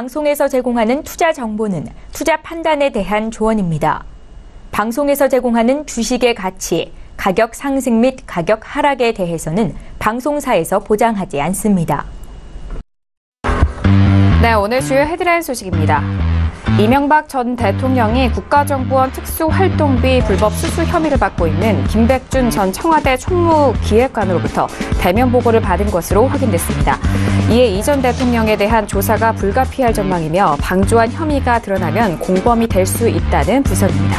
방송에서 제공하는 투자 정보는 투자 판단에 대한 조언입니다. 방송에서 제공하는 주식의 가치, 가격 상승 및 가격 하락에 대해서는 방송사에서 보장하지 않습니다. 네, 오늘 주요 헤드라인 소식입니다. 이명박 전 대통령이 국가정보원 특수활동비 불법 수수 혐의를 받고 있는 김백준 전 청와대 총무기획관으로부터 대면 보고를 받은 것으로 확인됐습니다. 이에 이 전 대통령에 대한 조사가 불가피할 전망이며 방조한 혐의가 드러나면 공범이 될 수 있다는 분석입니다.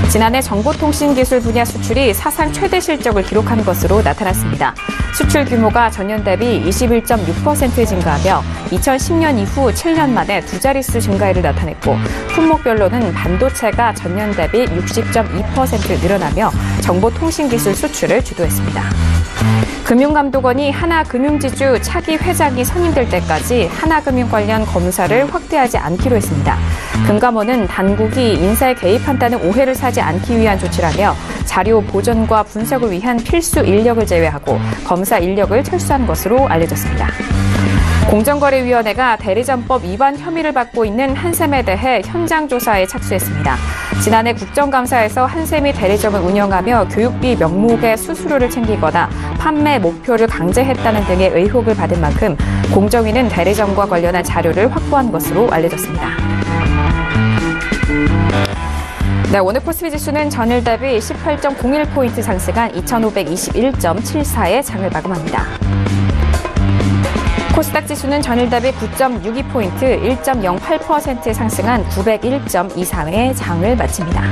지난해 정보통신기술 분야 수출이 사상 최대 실적을 기록한 것으로 나타났습니다. 수출 규모가 전년 대비 21.6% 증가하며 2010년 이후 7년 만에 두 자릿수 증가율을 나타냈고 품목별로는 반도체가 전년 대비 60.2% 늘어나며 정보통신기술 수출을 주도했습니다. 금융감독원이 하나금융지주 차기 회장이 선임될 때까지 하나금융 관련 검사를 확대하지 않기로 했습니다. 금감원은 당국이 인사에 개입한다는 오해를 사지 않기 위한 조치라며 자료 보존과 분석을 위한 필수 인력을 제외하고 검사 인력을 철수한 것으로 알려졌습니다. 공정거래위원회가 대리점법 위반 혐의를 받고 있는 한샘에 대해 현장 조사에 착수했습니다. 지난해 국정감사에서 한샘이 대리점을 운영하며 교육비 명목의 수수료를 챙기거나 판매 목표를 강제했다는 등의 의혹을 받은 만큼 공정위는 대리점과 관련한 자료를 확보한 것으로 알려졌습니다. 네, 오늘 코스피 지수는 전일 대비 18.01포인트 상승한 2521.74의 장을 마감합니다. 코스닥 지수는 전일 대비 9.62포인트 1.08% 상승한 901.23의 장을 마칩니다.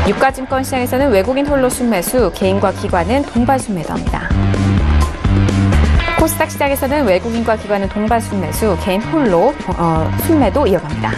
유가증권 시장에서는 외국인 홀로 순매수, 개인과 기관은 동반 순매도합니다. 코스닥 시장에서는 외국인과 기관은 동반 순매수, 개인 홀로 순매도 이어갑니다.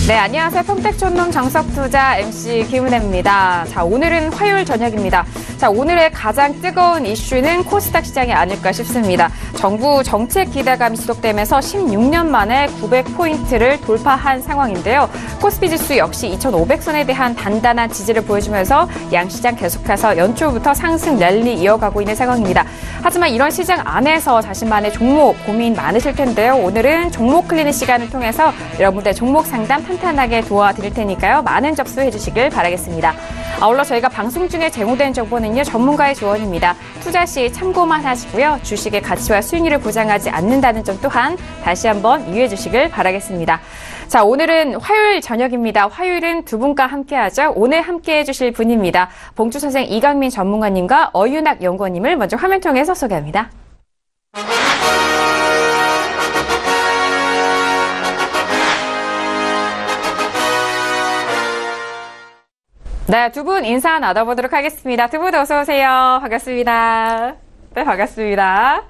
네, 안녕하세요. 평택촌농 정석투자 MC 김은혜입니다. 자, 오늘은 화요일 저녁입니다. 자, 오늘의 가장 뜨거운 이슈는 코스닥 시장이 아닐까 싶습니다. 정부 정책 기대감이 지속되면서 16년 만에 900포인트를 돌파한 상황인데요. 코스피 지수 역시 2,500선에 대한 단단한 지지를 보여주면서 양시장 계속해서 연초부터 상승 랠리 이어가고 있는 상황입니다. 하지만 이런 시장 안에서 자신만의 종목 고민 많으실 텐데요. 오늘은 종목 클리닉 시간을 통해서 여러분들 종목 상담 탄탄하게 도와드릴 테니까요. 많은 접수해 주시길 바라겠습니다. 아울러 저희가 방송 중에 제공된 정보는요. 전문가의 조언입니다. 투자 시 참고만 하시고요. 주식의 가치와 수익률을 보장하지 않는다는 점 또한 다시 한번 유의해 주시길 바라겠습니다. 자, 오늘은 화요일 저녁입니다. 화요일은 두 분과 함께하죠. 오늘 함께해 주실 분입니다. 봉투선생 이강민 전문가님과 어윤학 연구원님을 먼저 화면 통해서 소개합니다. 네, 두 분 인사 나눠보도록 하겠습니다. 두 분 어서 오세요. 반갑습니다. 네, 반갑습니다.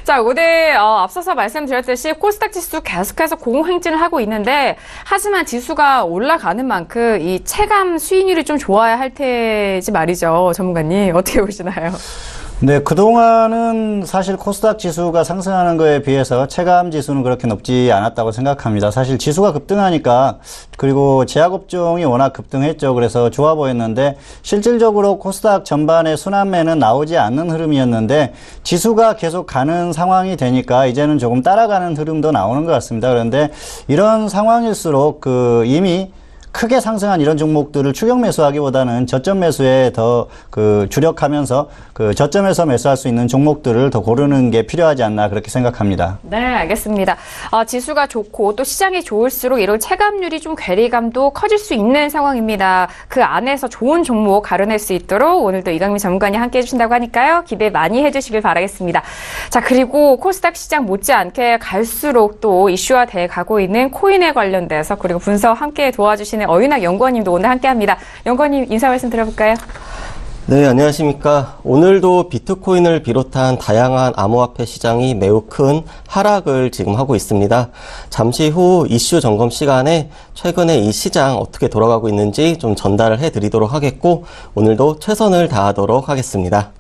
자, 오늘 앞서서 말씀드렸듯이 코스닥 지수 계속해서 고공행진을 하고 있는데 하지만 지수가 올라가는 만큼 이 체감 수익률이 좀 좋아야 할 테지 말이죠. 전문가님 어떻게 보시나요? 네, 그동안은 사실 코스닥 지수가 상승하는 거에 비해서 체감 지수는 그렇게 높지 않았다고 생각합니다. 사실 지수가 급등하니까 그리고 제약업종이 워낙 급등했죠. 그래서 좋아 보였는데 실질적으로 코스닥 전반의 순환매는 나오지 않는 흐름이었는데 지수가 계속 가는 상황이 되니까 이제는 조금 따라가는 흐름도 나오는 것 같습니다. 그런데 이런 상황일수록 이미 크게 상승한 이런 종목들을 추격 매수하기보다는 저점 매수에 더 주력하면서 저점에서 매수할 수 있는 종목들을 더 고르는 게 필요하지 않나 그렇게 생각합니다. 네, 알겠습니다. 지수가 좋고 또 시장이 좋을수록 이런 체감률이 좀 괴리감도 커질 수 있는 상황입니다. 그 안에서 좋은 종목 가려낼 수 있도록 오늘도 이강민 전문가님 함께해 주신다고 하니까요. 기대 많이 해주시길 바라겠습니다. 자, 그리고 코스닥 시장 못지않게 갈수록 또 이슈화돼 가고 있는 코인에 관련돼서 그리고 분석 함께 도와주시는 어윤학 연구원님도 오늘 함께합니다. 연구원님 인사 말씀 드려볼까요? 네, 안녕하십니까. 오늘도 비트코인을 비롯한 다양한 암호화폐 시장이 매우 큰 하락을 지금 하고 있습니다. 잠시 후 이슈 점검 시간에 최근에 이 시장 어떻게 돌아가고 있는지 좀 전달을 해드리도록 하겠고, 오늘도 최선을 다하도록 하겠습니다.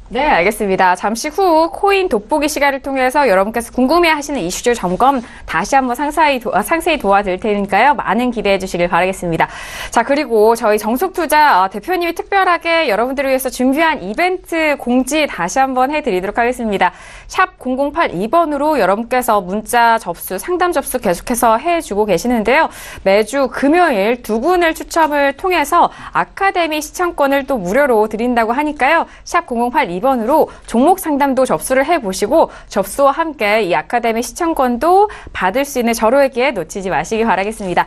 네, 알겠습니다. 잠시 후 코인 돋보기 시간을 통해서 여러분께서 궁금해하시는 이슈 점검 다시 한번 상세히 도와드릴 테니까요. 많은 기대해 주시길 바라겠습니다. 자, 그리고 저희 정석투자 대표님이 특별하게 여러분들을 위해서 준비한 이벤트 공지 다시 한번 해드리도록 하겠습니다. 샵 0082번으로 여러분께서 문자 접수, 상담 접수 계속해서 해주고 계시는데요. 매주 금요일 두 분을 추첨을 통해서 아카데미 시청권을 또 무료로 드린다고 하니까요. 샵 0082번으로 종목 상담도 접수를 해보시고 접수와 함께 이 아카데미 시청권도 받을 수 있는 절호의 기회 놓치지 마시기 바라겠습니다.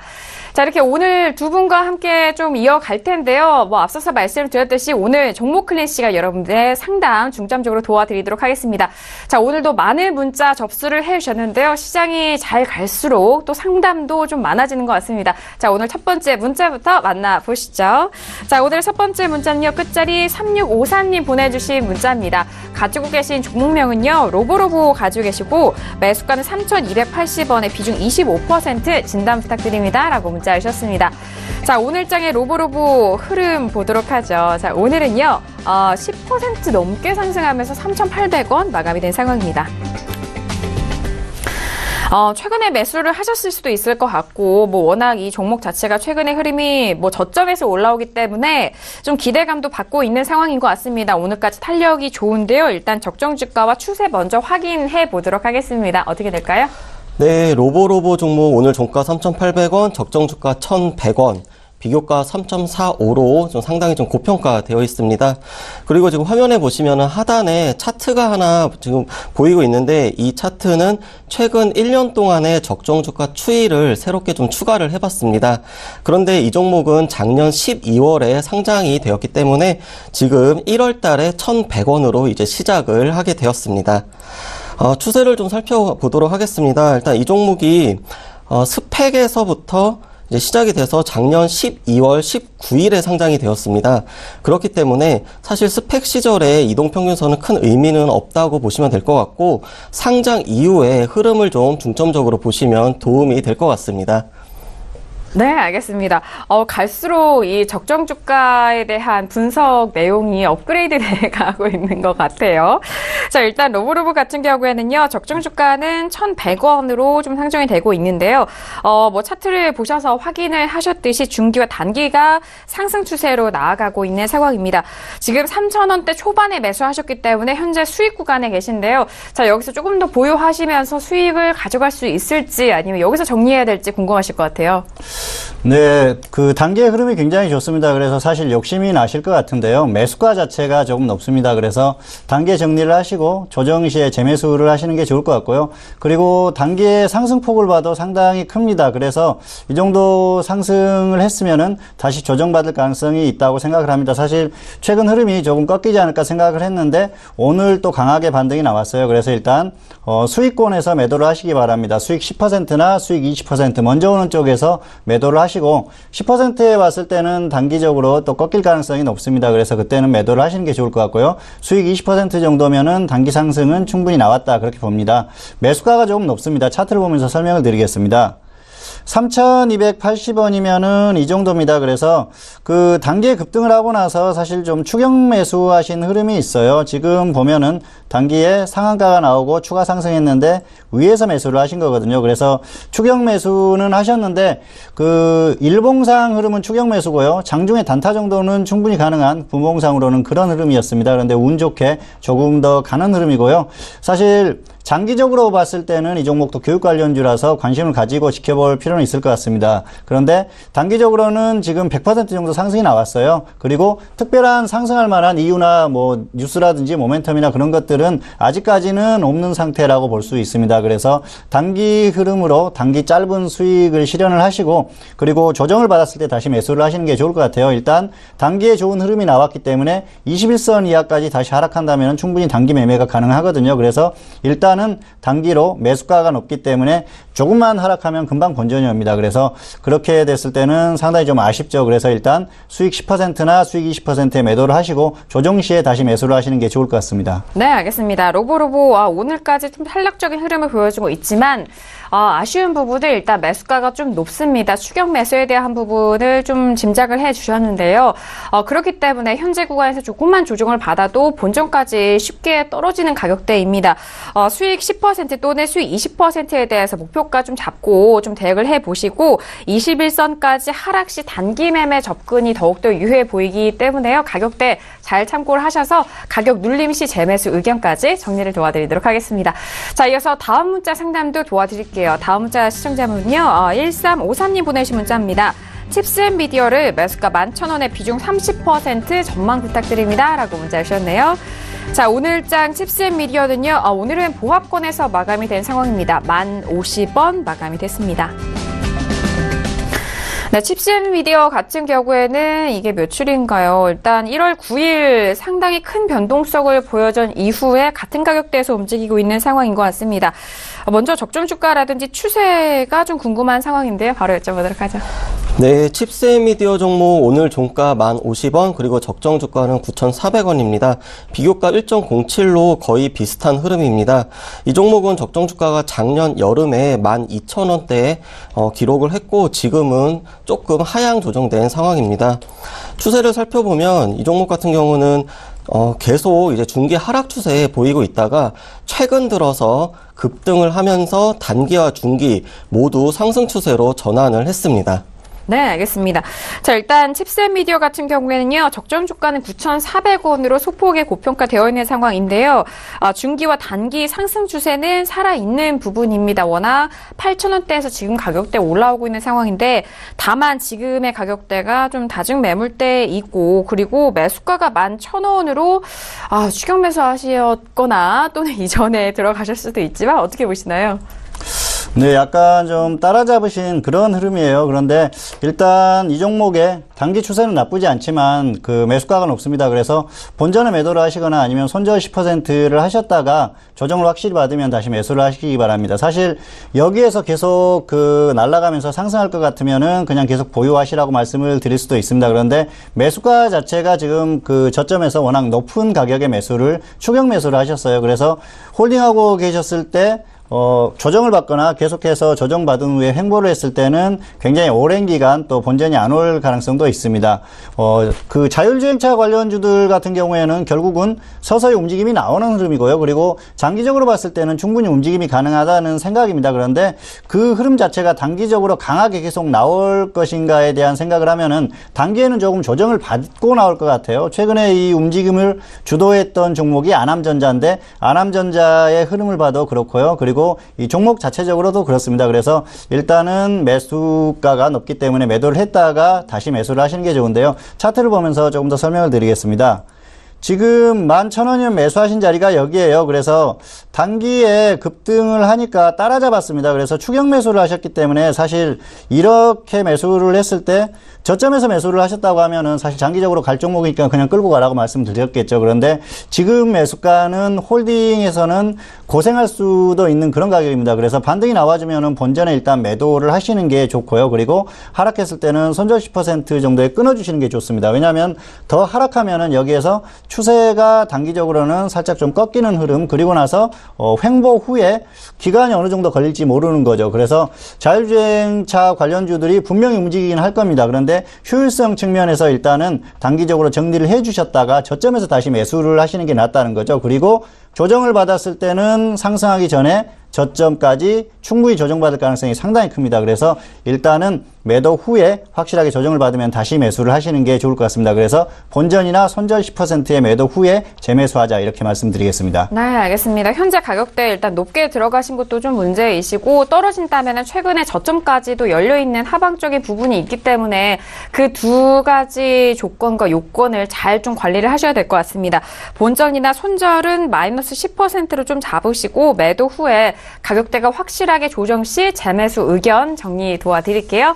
자, 이렇게 오늘 두 분과 함께 좀 이어갈 텐데요. 앞서서 말씀을 드렸듯이 오늘 종목 클래시가 여러분들의 상담 중점적으로 도와드리도록 하겠습니다. 자, 오늘도 많은 문자 접수를 해주셨는데요. 시장이 잘 갈수록 또 상담도 좀 많아지는 것 같습니다. 자, 오늘 첫 번째 문자부터 만나보시죠. 자, 오늘 첫 번째 문자는요. 끝자리 3653님 보내주신 문자입니다. 가지고 계신 종목명은요. 로보로보 가지고 계시고 매수가는 3,280원에 비중 25% 진단 부탁드립니다. 라고 문자 주셨습니다. 자, 오늘장의 로보로보 흐름 보도록 하죠. 자, 오늘은요, 10% 넘게 상승하면서 3,800원 마감이 된 상황입니다. 최근에 매수를 하셨을 수도 있을 것 같고, 워낙 이 종목 자체가 최근의 흐름이 저점에서 올라오기 때문에 좀 기대감도 받고 있는 상황인 것 같습니다. 오늘까지 탄력이 좋은데요. 일단 적정 주가와 추세 먼저 확인해 보도록 하겠습니다. 어떻게 될까요? 네, 로보로보 종목 오늘 종가 3,800원, 적정 주가 1,100원. 비교가 3.45로 좀 상당히 좀 고평가되어 있습니다. 그리고 지금 화면에 보시면은 하단에 차트가 하나 지금 보이고 있는데 이 차트는 최근 1년 동안의 적정 주가 추이를 새롭게 좀 추가를 해봤습니다. 그런데 이 종목은 작년 12월에 상장이 되었기 때문에 지금 1월 달에 1,100원으로 이제 시작을 하게 되었습니다. 추세를 좀 살펴보도록 하겠습니다. 일단 이 종목이 스펙에서부터 이제 시작이 돼서 작년 12월 19일에 상장이 되었습니다. 그렇기 때문에 사실 스펙 시절에 이동평균선은 큰 의미는 없다고 보시면 될 것 같고 상장 이후의 흐름을 좀 중점적으로 보시면 도움이 될 것 같습니다. 네, 알겠습니다. 갈수록 이 적정 주가에 대한 분석 내용이 업그레이드 돼 가고 있는 것 같아요. 자, 일단 로보로보 같은 경우에는요, 적정 주가는 1,100원으로 좀 상정이 되고 있는데요. 차트를 보셔서 확인을 하셨듯이 중기와 단기가 상승 추세로 나아가고 있는 상황입니다. 지금 3,000원대 초반에 매수하셨기 때문에 현재 수익 구간에 계신데요. 자, 여기서 조금 더 보유하시면서 수익을 가져갈 수 있을지 아니면 여기서 정리해야 될지 궁금하실 것 같아요. 네, 그 단기의 흐름이 굉장히 좋습니다. 그래서 사실 욕심이 나실 것 같은데요. 매수가 자체가 조금 높습니다. 그래서 단기에 정리를 하시고 조정 시에 재매수를 하시는 게 좋을 것 같고요. 그리고 단기의 상승폭을 봐도 상당히 큽니다. 그래서 이 정도 상승을 했으면은 다시 조정받을 가능성이 있다고 생각을 합니다. 사실 최근 흐름이 조금 꺾이지 않을까 생각을 했는데 오늘 또 강하게 반등이 나왔어요. 그래서 일단 수익권에서 매도를 하시기 바랍니다. 수익 10%나 수익 20% 먼저 오는 쪽에서 매도를 하시고 10%에 봤을 때는 단기적으로 또 꺾일 가능성이 높습니다. 그래서 그때는 매도를 하시는 게 좋을 것 같고요. 수익 20% 정도면은 단기 상승은 충분히 나왔다 그렇게 봅니다. 매수가가 조금 높습니다. 차트를 보면서 설명을 드리겠습니다. 3,280원이면은 이 정도입니다. 그래서 그 단기에 급등을 하고 나서 사실 좀 추격 매수하신 흐름이 있어요. 지금 보면은 단기에 상한가가 나오고 추가 상승했는데 위에서 매수를 하신 거거든요. 그래서 추격 매수는 하셨는데 그 일봉상 흐름은 추격 매수고요. 장중에 단타 정도는 충분히 가능한 분봉상으로는 그런 흐름이었습니다. 그런데 운 좋게 조금 더 가는 흐름이고요. 사실 장기적으로 봤을 때는 이 종목도 교육 관련주라서 관심을 가지고 지켜볼 필요는 있을 것 같습니다. 그런데 단기적으로는 지금 100% 정도 상승이 나왔어요. 그리고 특별한 상승할 만한 이유나 뉴스라든지 모멘텀이나 그런 것들은 아직까지는 없는 상태라고 볼 수 있습니다. 그래서 단기 흐름으로 단기 짧은 수익을 실현을 하시고 그리고 조정을 받았을 때 다시 매수를 하시는 게 좋을 것 같아요. 일단 단기에 좋은 흐름이 나왔기 때문에 21선 이하까지 다시 하락한다면 충분히 단기 매매가 가능하거든요. 그래서 일단은 일단은 단기로 매수가가 높기 때문에 조금만 하락하면 금방 본전이 옵니다. 그래서 그렇게 됐을 때는 상당히 좀 아쉽죠. 그래서 일단 수익 10%나 수익 20%의 매도를 하시고 조정 시에 다시 매수를 하시는 게 좋을 것 같습니다. 네, 알겠습니다. 로보로보 오늘까지 좀 탄력적인 흐름을 보여주고 있지만 아쉬운 부분은 일단 매수가가 좀 높습니다. 추격 매수에 대한 부분을 좀 짐작을 해주셨는데요. 그렇기 때문에 현재 구간에서 조금만 조정을 받아도 본전까지 쉽게 떨어지는 가격대입니다. 수익 10% 또는 수익 20%에 대해서 목표가 좀 잡고 좀 대응을 해보시고 21선까지 하락 시 단기 매매 접근이 더욱더 유효해 보이기 때문에요. 가격대 잘 참고를 하셔서 가격 눌림 시 재매수 의견까지 정리를 도와드리도록 하겠습니다. 자, 이어서 다음 문자 상담도 도와드릴게요. 다음 문자 시청자분은요. 1353님 보내신 문자입니다. 칩스앤미디어를 매수가 11,000원에 비중 30% 전망 부탁드립니다. 라고 문자 주셨네요. 자, 오늘장 칩스앤미디어는요. 오늘은 보합권에서 마감이 된 상황입니다. 1050원 마감이 됐습니다. 네, 칩스앤미디어 같은 경우에는 이게 며칠인가요? 일단 1월 9일 상당히 큰 변동성을 보여준 이후에 같은 가격대에서 움직이고 있는 상황인 것 같습니다. 먼저 적정 주가라든지 추세가 좀 궁금한 상황인데요. 바로 여쭤보도록 하죠. 네, 칩스앤미디어 종목 오늘 종가 1050원 그리고 적정 주가는 9,400원입니다. 비교가 1.07로 거의 비슷한 흐름입니다. 이 종목은 적정 주가가 작년 여름에 12,000원대에 기록을 했고 지금은 조금 하향 조정된 상황입니다. 추세를 살펴보면 이 종목 같은 경우는 계속 이제 중기 하락 추세에 보이고 있다가 최근 들어서 급등을 하면서 단기와 중기 모두 상승 추세로 전환을 했습니다. 네, 알겠습니다. 자, 일단 칩스앤미디어 같은 경우에는요. 적정 주가는 9,400원으로 소폭의 고평가되어 있는 상황인데요. 중기와 단기 상승 추세는 살아있는 부분입니다. 워낙 8,000원대에서 지금 가격대 올라오고 있는 상황인데 다만 지금의 가격대가 좀 다중 매물대에 있고 그리고 매수가가 11,000원으로 추격 매수 하셨거나 또는 이전에 들어가실 수도 있지만 어떻게 보시나요? 네, 약간 좀 따라잡으신 그런 흐름이에요. 그런데 일단 이 종목의 단기 추세는 나쁘지 않지만 그 매수가가 높습니다. 그래서 본전에 매도를 하시거나 아니면 손절 10%를 하셨다가 조정을 확실히 받으면 다시 매수를 하시기 바랍니다. 사실 여기에서 계속 날아가면서 상승할 것 같으면은 그냥 계속 보유하시라고 말씀을 드릴 수도 있습니다. 그런데 매수가 자체가 지금 그 저점에서 워낙 높은 가격의 매수를 추격 매수를 하셨어요. 그래서 홀딩하고 계셨을 때 조정을 받거나 계속해서 조정받은 후에 횡보를 했을 때는 굉장히 오랜 기간 또 본전이 안 올 가능성도 있습니다. 그 자율주행차 관련주들 같은 경우에는 결국은 서서히 움직임이 나오는 흐름이고요. 그리고 장기적으로 봤을 때는 충분히 움직임이 가능하다는 생각입니다. 그런데 그 흐름 자체가 단기적으로 강하게 계속 나올 것인가에 대한 생각을 하면은 단기에는 조금 조정을 받고 나올 것 같아요. 최근에 이 움직임을 주도했던 종목이 아남전자인데 아남전자의 흐름을 봐도 그렇고요. 그리고 이 종목 자체적으로도 그렇습니다. 그래서 일단은 매수가가 높기 때문에 매도를 했다가 다시 매수를 하시는 게 좋은데요. 차트를 보면서 조금 더 설명을 드리겠습니다. 지금 11,000원이면 매수하신 자리가 여기에요. 그래서 단기에 급등을 하니까 따라잡았습니다. 그래서 추격 매수를 하셨기 때문에 사실 이렇게 매수를 했을 때 저점에서 매수를 하셨다고 하면은 사실 장기적으로 갈 종목이니까 그냥 끌고 가라고 말씀드렸겠죠. 그런데 지금 매수가는 홀딩에서는 고생할 수도 있는 그런 가격입니다. 그래서 반등이 나와주면은 본전에 일단 매도를 하시는 게 좋고요. 그리고 하락했을 때는 손절 10% 정도에 끊어주시는 게 좋습니다. 왜냐하면 더 하락하면은 여기에서 추세가 단기적으로는 살짝 좀 꺾이는 흐름, 그리고 나서 횡보 후에 기간이 어느 정도 걸릴지 모르는 거죠. 그래서 자율주행차 관련주들이 분명히 움직이긴 할 겁니다. 그런데 효율성 측면에서 일단은 단기적으로 정리를 해주셨다가 저점에서 다시 매수를 하시는 게 낫다는 거죠. 그리고 조정을 받았을 때는 상승하기 전에 저점까지 충분히 조정받을 가능성이 상당히 큽니다. 그래서 일단은 매도 후에 확실하게 조정을 받으면 다시 매수를 하시는 게 좋을 것 같습니다. 그래서 본전이나 손절 10%의 매도 후에 재매수하자 이렇게 말씀드리겠습니다. 네, 알겠습니다. 현재 가격대 일단 높게 들어가신 것도 좀 문제이시고 떨어진다면 최근에 저점까지도 열려있는 하방적인 부분이 있기 때문에 그 두 가지 조건과 요건을 잘 좀 관리를 하셔야 될 것 같습니다. 본전이나 손절은 마이너스 10%로 좀 잡으시고 매도 후에 가격대가 확실하게 확실하게 조정 시 재매수 의견 정리 도와드릴게요.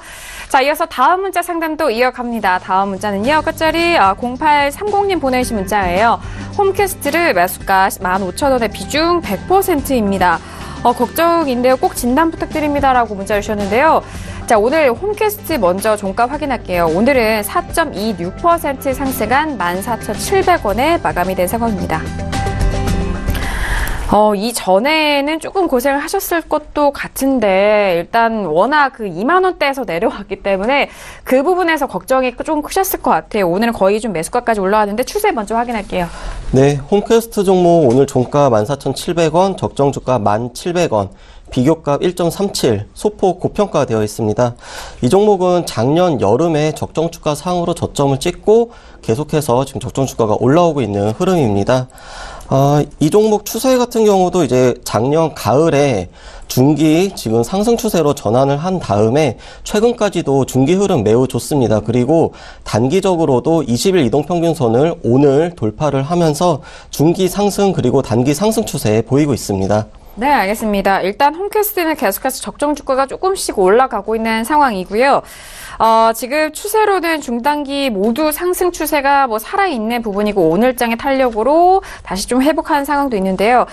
자, 이어서 다음 문자 상담도 이어갑니다. 다음 문자는요, 끝자리 0830님 보내주신 문자예요. 홈캐스트를 매수가 15,000원에 비중 100%입니다. 걱정인데요. 꼭 진단 부탁드립니다라고 문자 주셨는데요. 자, 오늘 홈캐스트 먼저 종가 확인할게요. 오늘은 4.26% 상승한 14,700원에 마감이 된 상황입니다. 이전에는 조금 고생을 하셨을 것도 같은데, 일단 워낙 그 2만 원대에서 내려왔기 때문에 그 부분에서 걱정이 좀 크셨을 것 같아요. 오늘은 거의 좀 매수가까지 올라왔는데 추세 먼저 확인할게요. 네, 홈캐스트 종목 오늘 종가 14,700원, 적정주가 1,700원. 비교값 1.37, 소폭 고평가되어 있습니다. 이 종목은 작년 여름에 적정주가 상으로 저점을 찍고 계속해서 지금 적정주가가 올라오고 있는 흐름입니다. 이 종목 추세 같은 경우도 이제 작년 가을에 중기 지금 상승 추세로 전환을 한 다음에 최근까지도 중기 흐름 매우 좋습니다. 그리고 단기적으로도 20일 이동평균선을 오늘 돌파를 하면서 중기 상승 그리고 단기 상승 추세 보이고 있습니다. 네, 알겠습니다. 일단 홈캐스트는 계속해서 적정 주가가 조금씩 올라가고 있는 상황이고요. 지금 추세로는 중단기 모두 상승 추세가 살아있는 부분이고 오늘장의 탄력으로 다시 좀 회복하는 상황도 있는데요.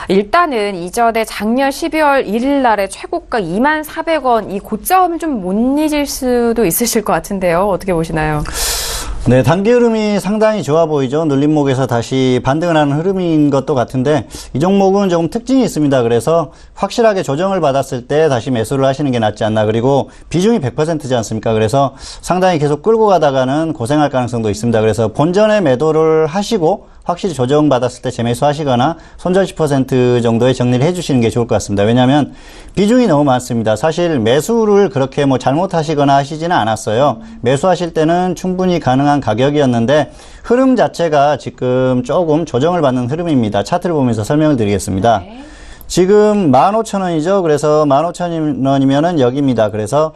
일단은 이전에 작년 12월 1일 날의 최고가 24,000원 이 고점을 좀 못 잊을 수도 있으실 것 같은데요. 어떻게 보시나요? 네, 단기 흐름이 상당히 좋아 보이죠. 눌림목에서 다시 반등을 하는 흐름인 것도 같은데 이 종목은 조금 특징이 있습니다. 그래서 확실하게 조정을 받았을 때 다시 매수를 하시는 게 낫지 않나. 그리고 비중이 100%지 않습니까? 그래서 상당히 계속 끌고 가다가는 고생할 가능성도 있습니다. 그래서 본전에 매도를 하시고 확실히 조정받았을 때 재매수하시거나 손절 10% 정도의 정리를 해주시는 게 좋을 것 같습니다. 왜냐하면 비중이 너무 많습니다. 사실 매수를 그렇게 잘못하시거나 하시지는 않았어요. 매수하실 때는 충분히 가능한 가격이었는데 흐름 자체가 지금 조금 조정을 받는 흐름입니다. 차트를 보면서 설명을 드리겠습니다. 네. 지금 15,000원이죠. 그래서 15,000원이면은 여기입니다. 그래서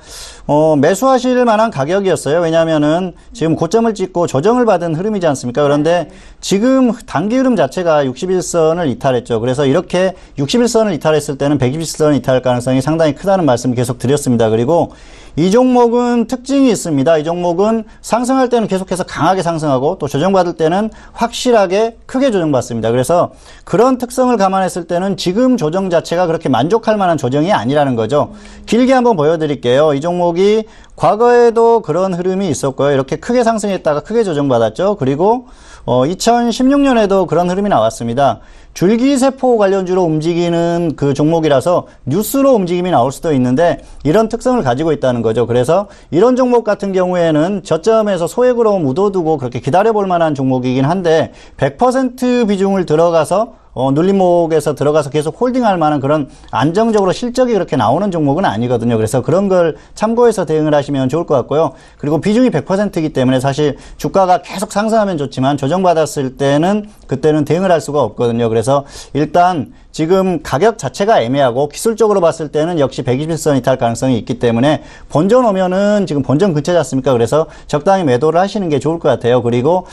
매수하실 만한 가격이었어요. 왜냐하면은 지금 고점을 찍고 조정을 받은 흐름이지 않습니까? 그런데 지금 단기 흐름 자체가 61선을 이탈했죠. 그래서 이렇게 61선을 이탈했을 때는 120선 이탈할 가능성이 상당히 크다는 말씀을 계속 드렸습니다. 그리고 이 종목은 특징이 있습니다. 이 종목은 상승할 때는 계속해서 강하게 상승하고 또 조정받을 때는 확실하게 크게 조정받습니다. 그래서 그런 특성을 감안했을 때는 지금 조정 자체가 그렇게 만족할 만한 조정이 아니라는 거죠. 길게 한번 보여드릴게요. 이 종목이 과거에도 그런 흐름이 있었고요. 이렇게 크게 상승했다가 크게 조정받았죠. 그리고 2016년에도 그런 흐름이 나왔습니다. 줄기세포 관련주로 움직이는 그 종목이라서 뉴스로 움직임이 나올 수도 있는데 이런 특성을 가지고 있다는 거죠. 그래서 이런 종목 같은 경우에는 저점에서 소액으로 묻어두고 그렇게 기다려볼 만한 종목이긴 한데 100% 비중을 들어가서 눌림목에서 들어가서 계속 홀딩할 만한 그런 안정적으로 실적이 그렇게 나오는 종목은 아니거든요. 그래서 그런 걸 참고해서 대응을 하시면 좋을 것 같고요. 그리고 비중이 100%이기 때문에 사실 주가가 계속 상승하면 좋지만 조정받았을 때는 그때는 대응을 할 수가 없거든요. 그래서 일단 지금 가격 자체가 애매하고 기술적으로 봤을 때는 역시 121선 이탈 가능성이 있기 때문에 본전 오면은 지금 본전 근처지 않습니까? 그래서 적당히 매도를 하시는 게 좋을 것 같아요. 그리고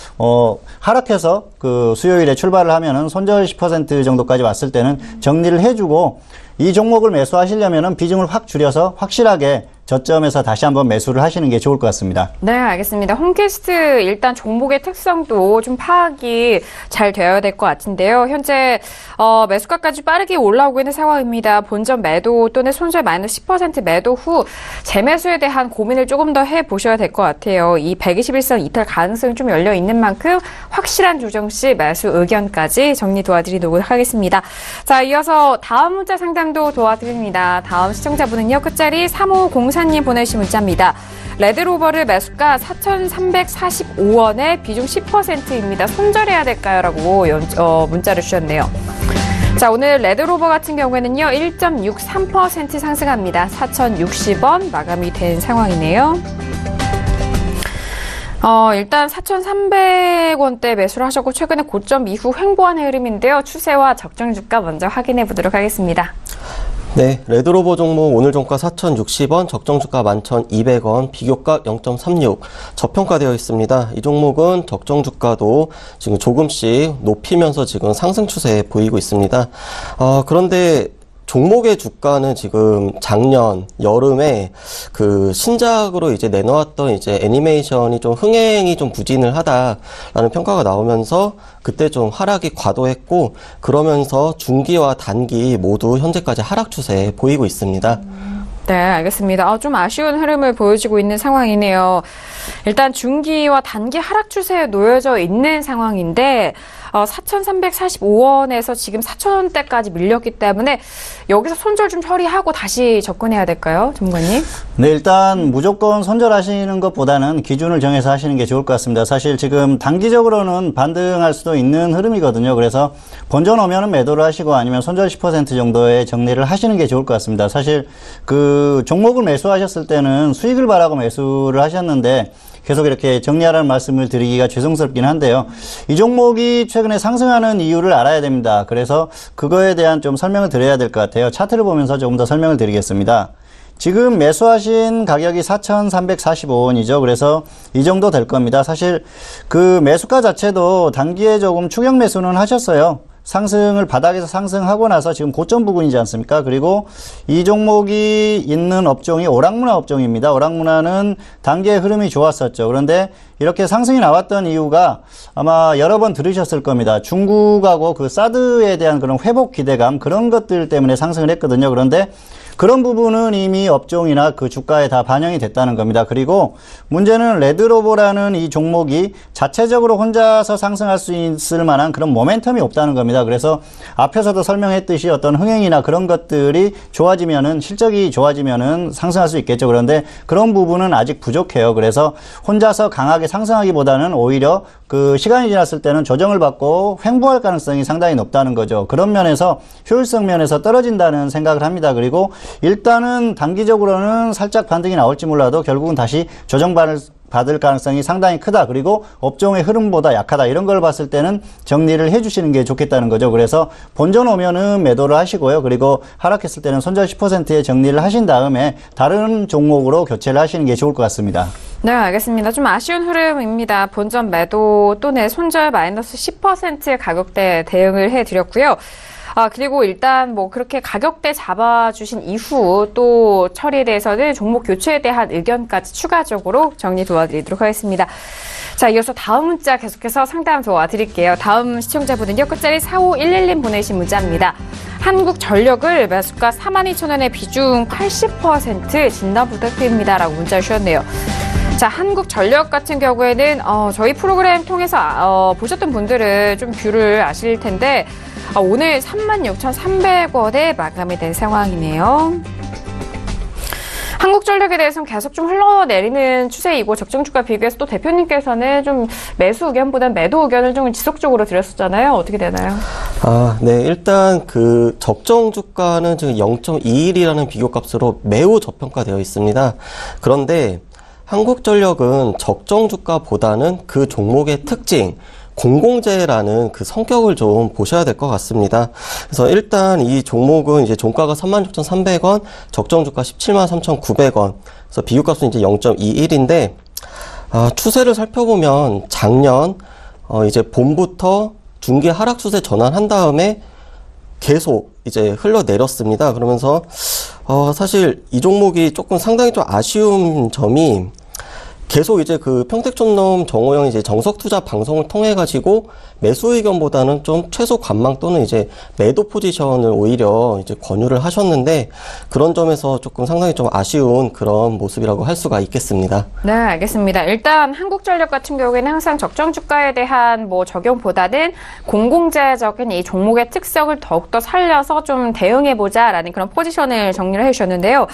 하락해서 그 수요일에 출발을 하면은 손절 10% 정도까지 왔을 때는 정리를 해주고 이 종목을 매수하시려면은 비중을 확 줄여서 확실하게 저점에서 다시 한번 매수를 하시는 게 좋을 것 같습니다. 네, 알겠습니다. 홈캐스트 일단 종목의 특성도 좀 파악이 잘 되어야 될 것 같은데요. 현재 매수가까지 빠르게 올라오고 있는 상황입니다. 본전 매도 또는 손절 마이너스 10% 매도 후 재매수에 대한 고민을 조금 더 해보셔야 될 것 같아요. 이 121선 이탈 가능성이 좀 열려 있는 만큼 확실한 조정 시 매수 의견까지 정리 도와드리도록 하겠습니다. 자, 이어서 다음 문자 상담도 도와드립니다. 다음 시청자분은요. 끝자리 3504님 보내주신 문자입니다. 레드로버를 매수가 4,345원에 비중 10%입니다. 손절해야 될까요? 라고 문자를 주셨네요. 자, 오늘 레드로버 같은 경우에는요. 1.63% 상승합니다. 4,060원 마감이 된 상황이네요. 일단 4,300원대 매수를 하셨고 최근에 고점 이후 횡보하는 흐름인데요. 추세와 적정 주가 먼저 확인해 보도록 하겠습니다. 네, 레드로버 종목 오늘 종가 4,060원, 적정주가 11,200원, 비교가 0.36, 저평가되어 있습니다. 이 종목은 적정주가도 지금 조금씩 높이면서 지금 상승 추세 보이고 있습니다. 그런데 종목의 주가는 지금 작년 여름에 그 신작으로 이제 내놓았던 이제 애니메이션이 좀 흥행이 좀 부진을 하다라는 평가가 나오면서 그때 좀 하락이 과도했고, 그러면서 중기와 단기 모두 현재까지 하락 추세에 보이고 있습니다. 네, 알겠습니다. 좀 아쉬운 흐름을 보여주고 있는 상황이네요. 일단 중기와 단기 하락 추세에 놓여져 있는 상황인데 4,345원에서 지금 4,000원대까지 밀렸기 때문에 여기서 손절 좀 처리하고 다시 접근해야 될까요, 전문가님? 네, 일단 무조건 손절하시는 것보다는 기준을 정해서 하시는 게 좋을 것 같습니다. 사실 지금 단기적으로는 반등할 수도 있는 흐름이거든요. 그래서 본전 오면은 매도를 하시고 아니면 손절 10% 정도의 정리를 하시는 게 좋을 것 같습니다. 사실 그 종목을 매수하셨을 때는 수익을 바라고 매수를 하셨는데 계속 이렇게 정리하라는 말씀을 드리기가 죄송스럽긴 한데요. 이 종목이 최근에 상승하는 이유를 알아야 됩니다. 그래서 그거에 대한 좀 설명을 드려야 될 것 같아요. 차트를 보면서 조금 더 설명을 드리겠습니다. 지금 매수하신 가격이 4,345원이죠. 그래서 이 정도 될 겁니다. 사실 그 매수가 자체도 단기에 조금 추격 매수는 하셨어요. 상승을 바닥에서 상승하고 나서 지금 고점 부근이지 않습니까? 그리고 이 종목이 있는 업종이 오락문화 업종입니다. 오락문화는 단기의 흐름이 좋았었죠. 그런데 이렇게 상승이 나왔던 이유가 아마 여러 번 들으셨을 겁니다. 중국하고 그 사드에 대한 그런 회복 기대감, 그런 것들 때문에 상승을 했거든요. 그런데 그런 부분은 이미 업종이나 그 주가에 다 반영이 됐다는 겁니다. 그리고 문제는 레드로보라는 이 종목이 자체적으로 혼자서 상승할 수 있을 만한 그런 모멘텀이 없다는 겁니다. 그래서 앞에서도 설명했듯이 어떤 흥행이나 그런 것들이 좋아지면은, 실적이 좋아지면은 상승할 수 있겠죠. 그런데 그런 부분은 아직 부족해요. 그래서 혼자서 강하게 상승하기보다는 오히려 그 시간이 지났을 때는 조정을 받고 횡보할 가능성이 상당히 높다는 거죠. 그런 면에서 효율성 면에서 떨어진다는 생각을 합니다. 그리고 일단은 단기적으로는 살짝 반등이 나올지 몰라도 결국은 다시 조정받을 가능성이 상당히 크다. 그리고 업종의 흐름보다 약하다. 이런 걸 봤을 때는 정리를 해주시는 게 좋겠다는 거죠. 그래서 본전 오면은 매도를 하시고요. 그리고 하락했을 때는 손절 10%의 정리를 하신 다음에 다른 종목으로 교체를 하시는 게 좋을 것 같습니다. 네, 알겠습니다. 좀 아쉬운 흐름입니다. 본전 매도 또는 손절 마이너스 10%의 가격대 대응을 해드렸고요. 그리고 일단 뭐 그렇게 가격대 잡아주신 이후 또 처리에 대해서는 종목 교체에 대한 의견까지 추가적으로 정리 도와드리도록 하겠습니다. 자, 이어서 다음 문자 계속해서 상담 도와드릴게요. 다음 시청자분은요, 끝자리 4511님 보내신 문자입니다. 한국전력을 매수가 42,000원의 비중 80% 진단 부탁드립니다. 라고 문자 주셨네요. 자, 한국전력 같은 경우에는 저희 프로그램 통해서 보셨던 분들은 좀 뷰를 아실 텐데 오늘 36,300원에 마감이 된 상황이네요. 한국전력에 대해서는 계속 좀 흘러내리는 추세이고, 적정주가 비교해서 또 대표님께서는 좀 매수 의견보다는 매도 의견을 좀 지속적으로 드렸었잖아요. 어떻게 되나요? 네. 일단 그 적정주가는 지금 0.21이라는 비교값으로 매우 저평가되어 있습니다. 그런데 한국전력은 적정주가보다는 그 종목의 특징, 공공재라는 그 성격을 좀 보셔야 될 것 같습니다. 그래서 일단 이 종목은 이제 종가가 36,300원, 적정주가 173,900원. 그래서 비교값은 이제 0.21인데, 추세를 살펴보면 작년, 이제 봄부터 중기 하락 추세 전환한 다음에 계속 이제 흘러내렸습니다. 그러면서, 사실 이 종목이 조금 상당히 좀 아쉬운 점이 계속 이제 그 평택촌놈 정호영 이제 정석투자 방송을 통해 가지고 매수 의견보다는 좀 최소 관망 또는 이제 매도 포지션을 오히려 이제 권유를 하셨는데, 그런 점에서 조금 상당히 좀 아쉬운 그런 모습이라고 할 수가 있겠습니다. 네, 알겠습니다. 일단 한국전력 같은 경우에는 항상 적정 주가에 대한 뭐 적용보다는 공공재적인 이 종목의 특성을 더욱더 살려서 좀 대응해보자라는 그런 포지션을 정리를 해주셨는데요.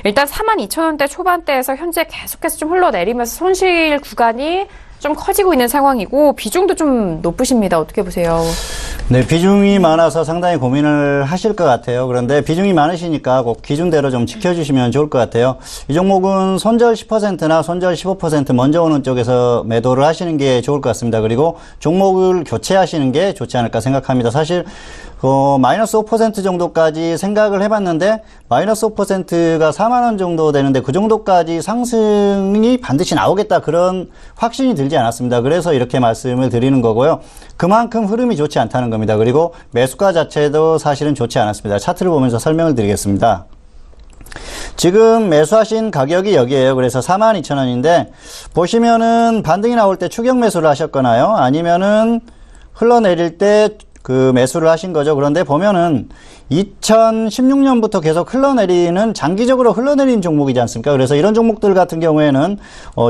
일단 42,000원대 초반대에서 현재 계속해서 좀 흘러내리면서 손실 구간이 좀 커지고 있는 상황이고, 비중도 좀 높으십니다. 어떻게 보세요? 네, 비중이 많아서 상당히 고민을 하실 것 같아요. 그런데 비중이 많으시니까 꼭 기준대로 좀 지켜주시면 좋을 것 같아요. 이 종목은 손절 10%나 손절 15% 먼저 오는 쪽에서 매도를 하시는 게 좋을 것 같습니다. 그리고 종목을 교체하시는 게 좋지 않을까 생각합니다. 사실 마이너스 5% 정도까지 생각을 해봤는데, 마이너스 5%가 4만 원 정도 되는데 그 정도까지 상승이 반드시 나오겠다, 그런 확신이 들지 늘지 않았습니다. 그래서 이렇게 말씀을 드리는 거고요. 그만큼 흐름이 좋지 않다는 겁니다. 그리고 매수가 자체도 사실은 좋지 않았습니다. 차트를 보면서 설명을 드리겠습니다. 지금 매수하신 가격이 여기에요. 그래서 42,000원인데 보시면은 반등이 나올 때 추격 매수를 하셨거나요? 아니면은 흘러내릴 때 그 매수를 하신 거죠. 그런데 보면은 2016년부터 계속 흘러내리는 장기적으로 흘러내린 종목이지 않습니까? 그래서 이런 종목들 같은 경우에는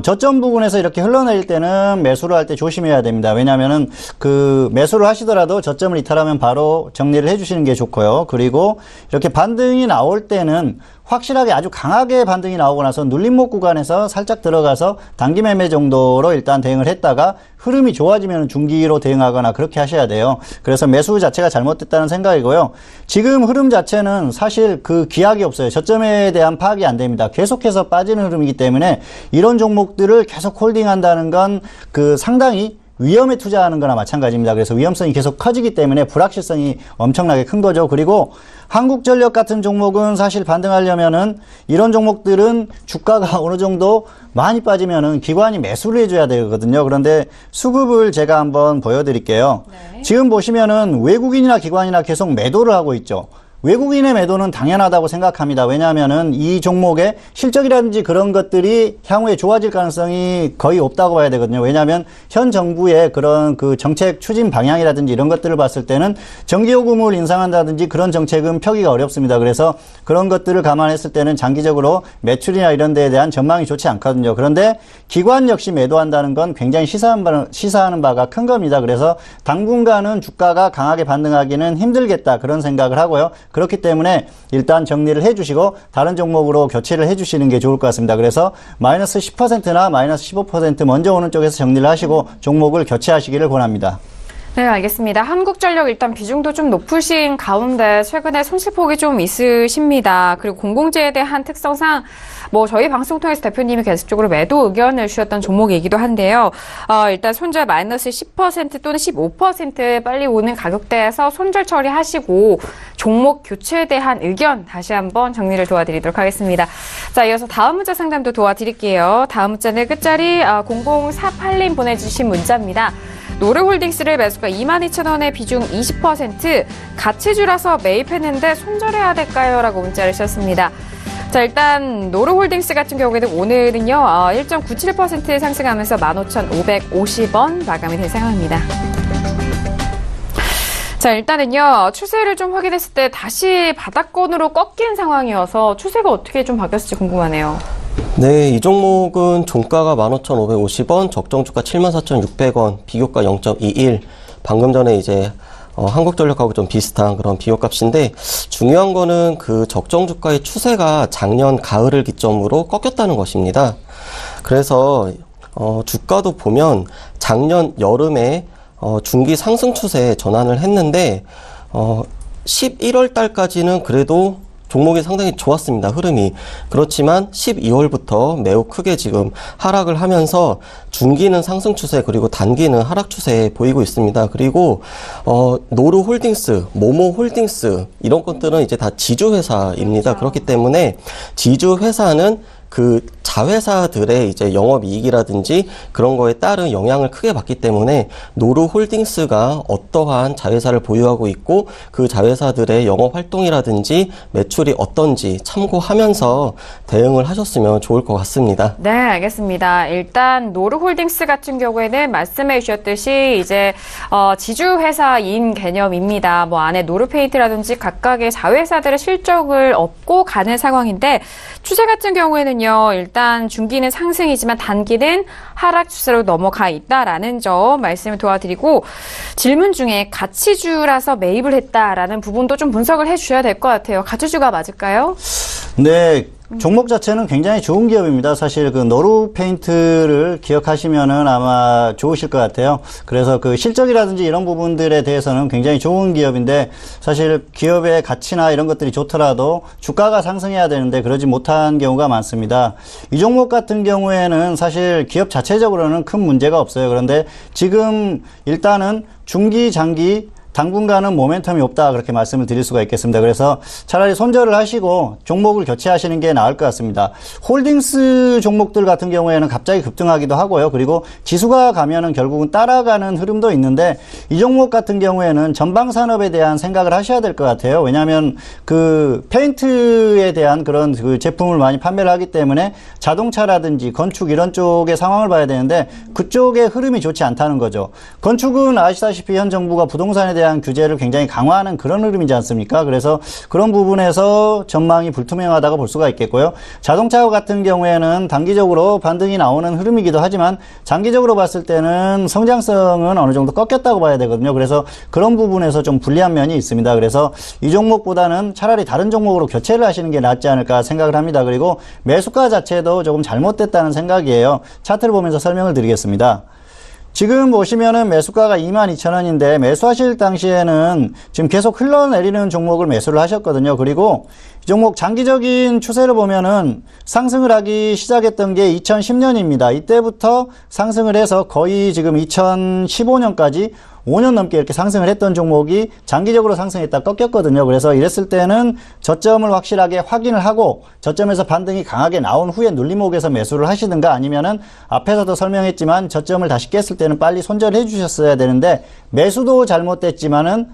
저점 부분에서 이렇게 흘러내릴 때는 매수를 할 때 조심해야 됩니다. 왜냐하면은 그 매수를 하시더라도 저점을 이탈하면 바로 정리를 해주시는 게 좋고요. 그리고 이렇게 반등이 나올 때는 확실하게 아주 강하게 반등이 나오고 나서 눌림목 구간에서 살짝 들어가서 단기 매매 정도로 일단 대응을 했다가 흐름이 좋아지면 중기로 대응하거나 그렇게 하셔야 돼요. 그래서 매수 자체가 잘못됐다는 생각이고요. 지금 흐름 자체는 사실 그 기약이 없어요. 저점에 대한 파악이 안 됩니다. 계속해서 빠지는 흐름이기 때문에 이런 종목들을 계속 홀딩한다는 건 그 상당히 위험에 투자하는 거나 마찬가지입니다. 그래서 위험성이 계속 커지기 때문에 불확실성이 엄청나게 큰 거죠. 그리고 한국전력 같은 종목은 사실 반등하려면은 이런 종목들은 주가가 어느 정도 많이 빠지면은 기관이 매수를 해줘야 되거든요. 그런데 수급을 제가 한번 보여드릴게요. 네. 지금 보시면은 외국인이나 기관이나 계속 매도를 하고 있죠. 외국인의 매도는 당연하다고 생각합니다. 왜냐하면은 이 종목의 실적이라든지 그런 것들이 향후에 좋아질 가능성이 거의 없다고 봐야 되거든요. 왜냐하면 현 정부의 그런 그 정책 추진 방향이라든지 이런 것들을 봤을 때는 전기요금을 인상한다든지 그런 정책은 펴기가 어렵습니다. 그래서 그런 것들을 감안했을 때는 장기적으로 매출이나 이런 데에 대한 전망이 좋지 않거든요. 그런데 기관 역시 매도한다는 건 굉장히 시사하는 바가 큰 겁니다. 그래서 당분간은 주가가 강하게 반등하기는 힘들겠다 그런 생각을 하고요. 그렇기 때문에 일단 정리를 해주시고 다른 종목으로 교체를 해주시는 게 좋을 것 같습니다. 그래서 마이너스 10%나 마이너스 15% 먼저 오는 쪽에서 정리를 하시고 종목을 교체하시기를 권합니다. 네, 알겠습니다. 한국전력 일단 비중도 좀 높으신 가운데 최근에 손실폭이 좀 있으십니다. 그리고 공공재에 대한 특성상 저희 방송 통해서 대표님이 계속적으로 매도 의견을 주셨던 종목이기도 한데요. 일단 손절 마이너스 10% 또는 15% 빨리 오는 가격대에서 손절 처리하시고 종목 교체에 대한 의견 다시 한번 정리를 도와드리도록 하겠습니다. 자, 이어서 다음 문자 상담도 도와드릴게요. 다음 문자는 끝자리 0048님 보내주신 문자입니다. 노르홀딩스를 매수가 22,000원에 비중 20% 가치주라서 매입했는데 손절해야 될까요? 라고 문자를 주셨습니다. 자, 일단 노르홀딩스 같은 경우에는 오늘은요 1.97% 상승하면서 15,550원 마감이 된 상황입니다. 자, 일단은요 추세를 좀 확인했을 때 다시 바닥권으로 꺾인 상황이어서 추세가 어떻게 좀 바뀌었을지 궁금하네요. 네, 이 종목은 종가가 15,550원, 적정주가 74,600원, 비교가 0.21. 방금 전에 이제 한국전력하고 좀 비슷한 그런 비교값인데 중요한 거는 그 적정주가의 추세가 작년 가을을 기점으로 꺾였다는 것입니다. 그래서 주가도 보면 작년 여름에 중기 상승 추세에 전환을 했는데 11월 달까지는 그래도 종목이 상당히 좋았습니다. 흐름이. 그렇지만 12월부터 매우 크게 지금 하락을 하면서 중기는 상승 추세 그리고 단기는 하락 추세에 보이고 있습니다. 그리고 노르홀딩스, 모모홀딩스 이런 것들은 이제 다 지주회사입니다. 그렇죠. 그렇기 때문에 지주회사는 그 자회사들의 이제 영업이익이라든지 그런 거에 따른 영향을 크게 받기 때문에 노르홀딩스가 어떠한 자회사를 보유하고 있고 그 자회사들의 영업 활동이라든지 매출이 어떤지 참고하면서 대응을 하셨으면 좋을 것 같습니다. 네, 알겠습니다. 일단 노르홀딩스 같은 경우에는 말씀해 주셨듯이 이제 지주회사인 개념입니다. 안에 노르페인트라든지 각각의 자회사들의 실적을 얻고 가는 상황인데 추세 같은 경우에는요. 일단 중기는 상승이지만 단기는 하락 추세로 넘어가 있다라는 점 말씀을 도와드리고 질문 중에 가치주라서 매입을 했다라는 부분도 좀 분석을 해주셔야 될 것 같아요. 가치주가 맞을까요? 네. 종목 자체는 굉장히 좋은 기업입니다. 사실 그 노르페인트를 기억하시면은 아마 좋으실 것 같아요. 그래서 그 실적이라든지 이런 부분들에 대해서는 굉장히 좋은 기업인데 사실 기업의 가치나 이런 것들이 좋더라도 주가가 상승해야 되는데 그러지 못한 경우가 많습니다. 이 종목 같은 경우에는 사실 기업 자체적으로는 큰 문제가 없어요. 그런데 지금 일단은 중기, 장기 당분간은 모멘텀이 없다 그렇게 말씀을 드릴 수가 있겠습니다. 그래서 차라리 손절을 하시고 종목을 교체하시는 게 나을 것 같습니다. 홀딩스 종목들 같은 경우에는 갑자기 급등하기도 하고요. 그리고 지수가 가면은 결국은 따라가는 흐름도 있는데 이 종목 같은 경우에는 전방 산업에 대한 생각을 하셔야 될 것 같아요. 왜냐하면 그 페인트에 대한 그런 그 제품을 많이 판매를 하기 때문에 자동차라든지 건축 이런 쪽의 상황을 봐야 되는데 그쪽의 흐름이 좋지 않다는 거죠. 건축은 아시다시피 현 정부가 부동산에 대한 규제를 굉장히 강화하는 그런 흐름이지 않습니까? 그래서 그런 부분에서 전망이 불투명하다고 볼 수가 있겠고요. 자동차 같은 경우에는 단기적으로 반등이 나오는 흐름이기도 하지만 장기적으로 봤을 때는 성장성은 어느 정도 꺾였다고 봐야 되거든요. 그래서 그런 부분에서 좀 불리한 면이 있습니다. 그래서 이 종목보다는 차라리 다른 종목으로 교체를 하시는 게 낫지 않을까 생각을 합니다. 그리고 매수가 자체도 조금 잘못됐다는 생각이에요. 차트를 보면서 설명을 드리겠습니다. 지금 보시면은 매수가가 22,000원인데 매수하실 당시에는 지금 계속 흘러내리는 종목을 매수를 하셨거든요. 그리고 이 종목 장기적인 추세를 보면은 상승을 하기 시작했던 게 2010년입니다. 이때부터 상승을 해서 거의 지금 2015년까지 5년 넘게 이렇게 상승을 했던 종목이 장기적으로 상승했다 꺾였거든요. 그래서 이랬을 때는 저점을 확실하게 확인을 하고 저점에서 반등이 강하게 나온 후에 눌림목에서 매수를 하시든가 아니면은 앞에서도 설명했지만 저점을 다시 깼을 때는 빨리 손절해 주셨어야 되는데 매수도 잘못됐지만은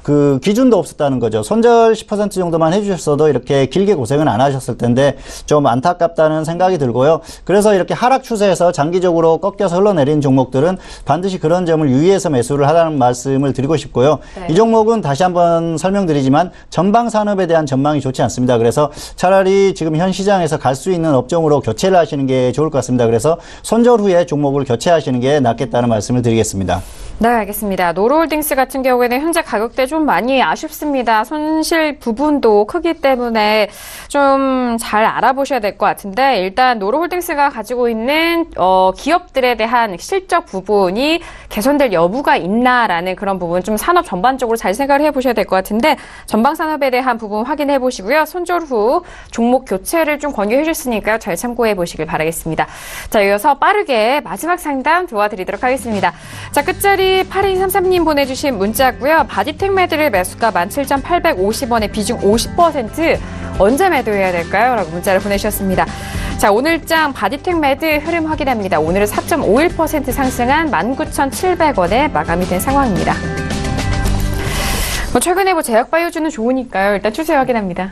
그 기준도 없었다는 거죠. 손절 10% 정도만 해주셨어도 이렇게 길게 고생은 안 하셨을 텐데 좀 안타깝다는 생각이 들고요. 그래서 이렇게 하락 추세에서 장기적으로 꺾여서 흘러내린 종목들은 반드시 그런 점을 유의해서 매수를 하라는 말씀을 드리고 싶고요. 네. 이 종목은 다시 한번 설명드리지만 전방 산업에 대한 전망이 좋지 않습니다. 그래서 차라리 지금 현 시장에서 갈 수 있는 업종으로 교체를 하시는 게 좋을 것 같습니다. 그래서 손절 후에 종목을 교체하시는 게 낫겠다는 말씀을 드리겠습니다. 네, 알겠습니다. 노르홀딩스 같은 경우에는 현재 가격대 좀 많이 아쉽습니다. 손실 부분도 크기 때문에 좀 잘 알아보셔야 될 것 같은데 일단 노르홀딩스가 가지고 있는 기업들에 대한 실적 부분이 개선될 여부가 있나라는 그런 부분 좀 산업 전반적으로 잘 생각을 해보셔야 될 것 같은데 전방 산업에 대한 부분 확인해 보시고요. 손절 후 종목 교체를 좀 권유해 주셨으니까요. 잘 참고해 보시길 바라겠습니다. 자, 이어서 빠르게 마지막 상담 도와드리도록 하겠습니다. 자, 끝자리 8233님 보내주신 문자고요. 바디텍 매드릴 매수가 17,850원에 비중 50% 언제 매도해야 될까요? 라고 문자를 보내주셨습니다. 자, 오늘장 바디텍 매드 흐름 확인합니다. 오늘은 4.51% 상승한 19,700원에 마감이 된 상황입니다. 최근에 제약바이오주는 좋으니까요. 일단 추세 확인합니다.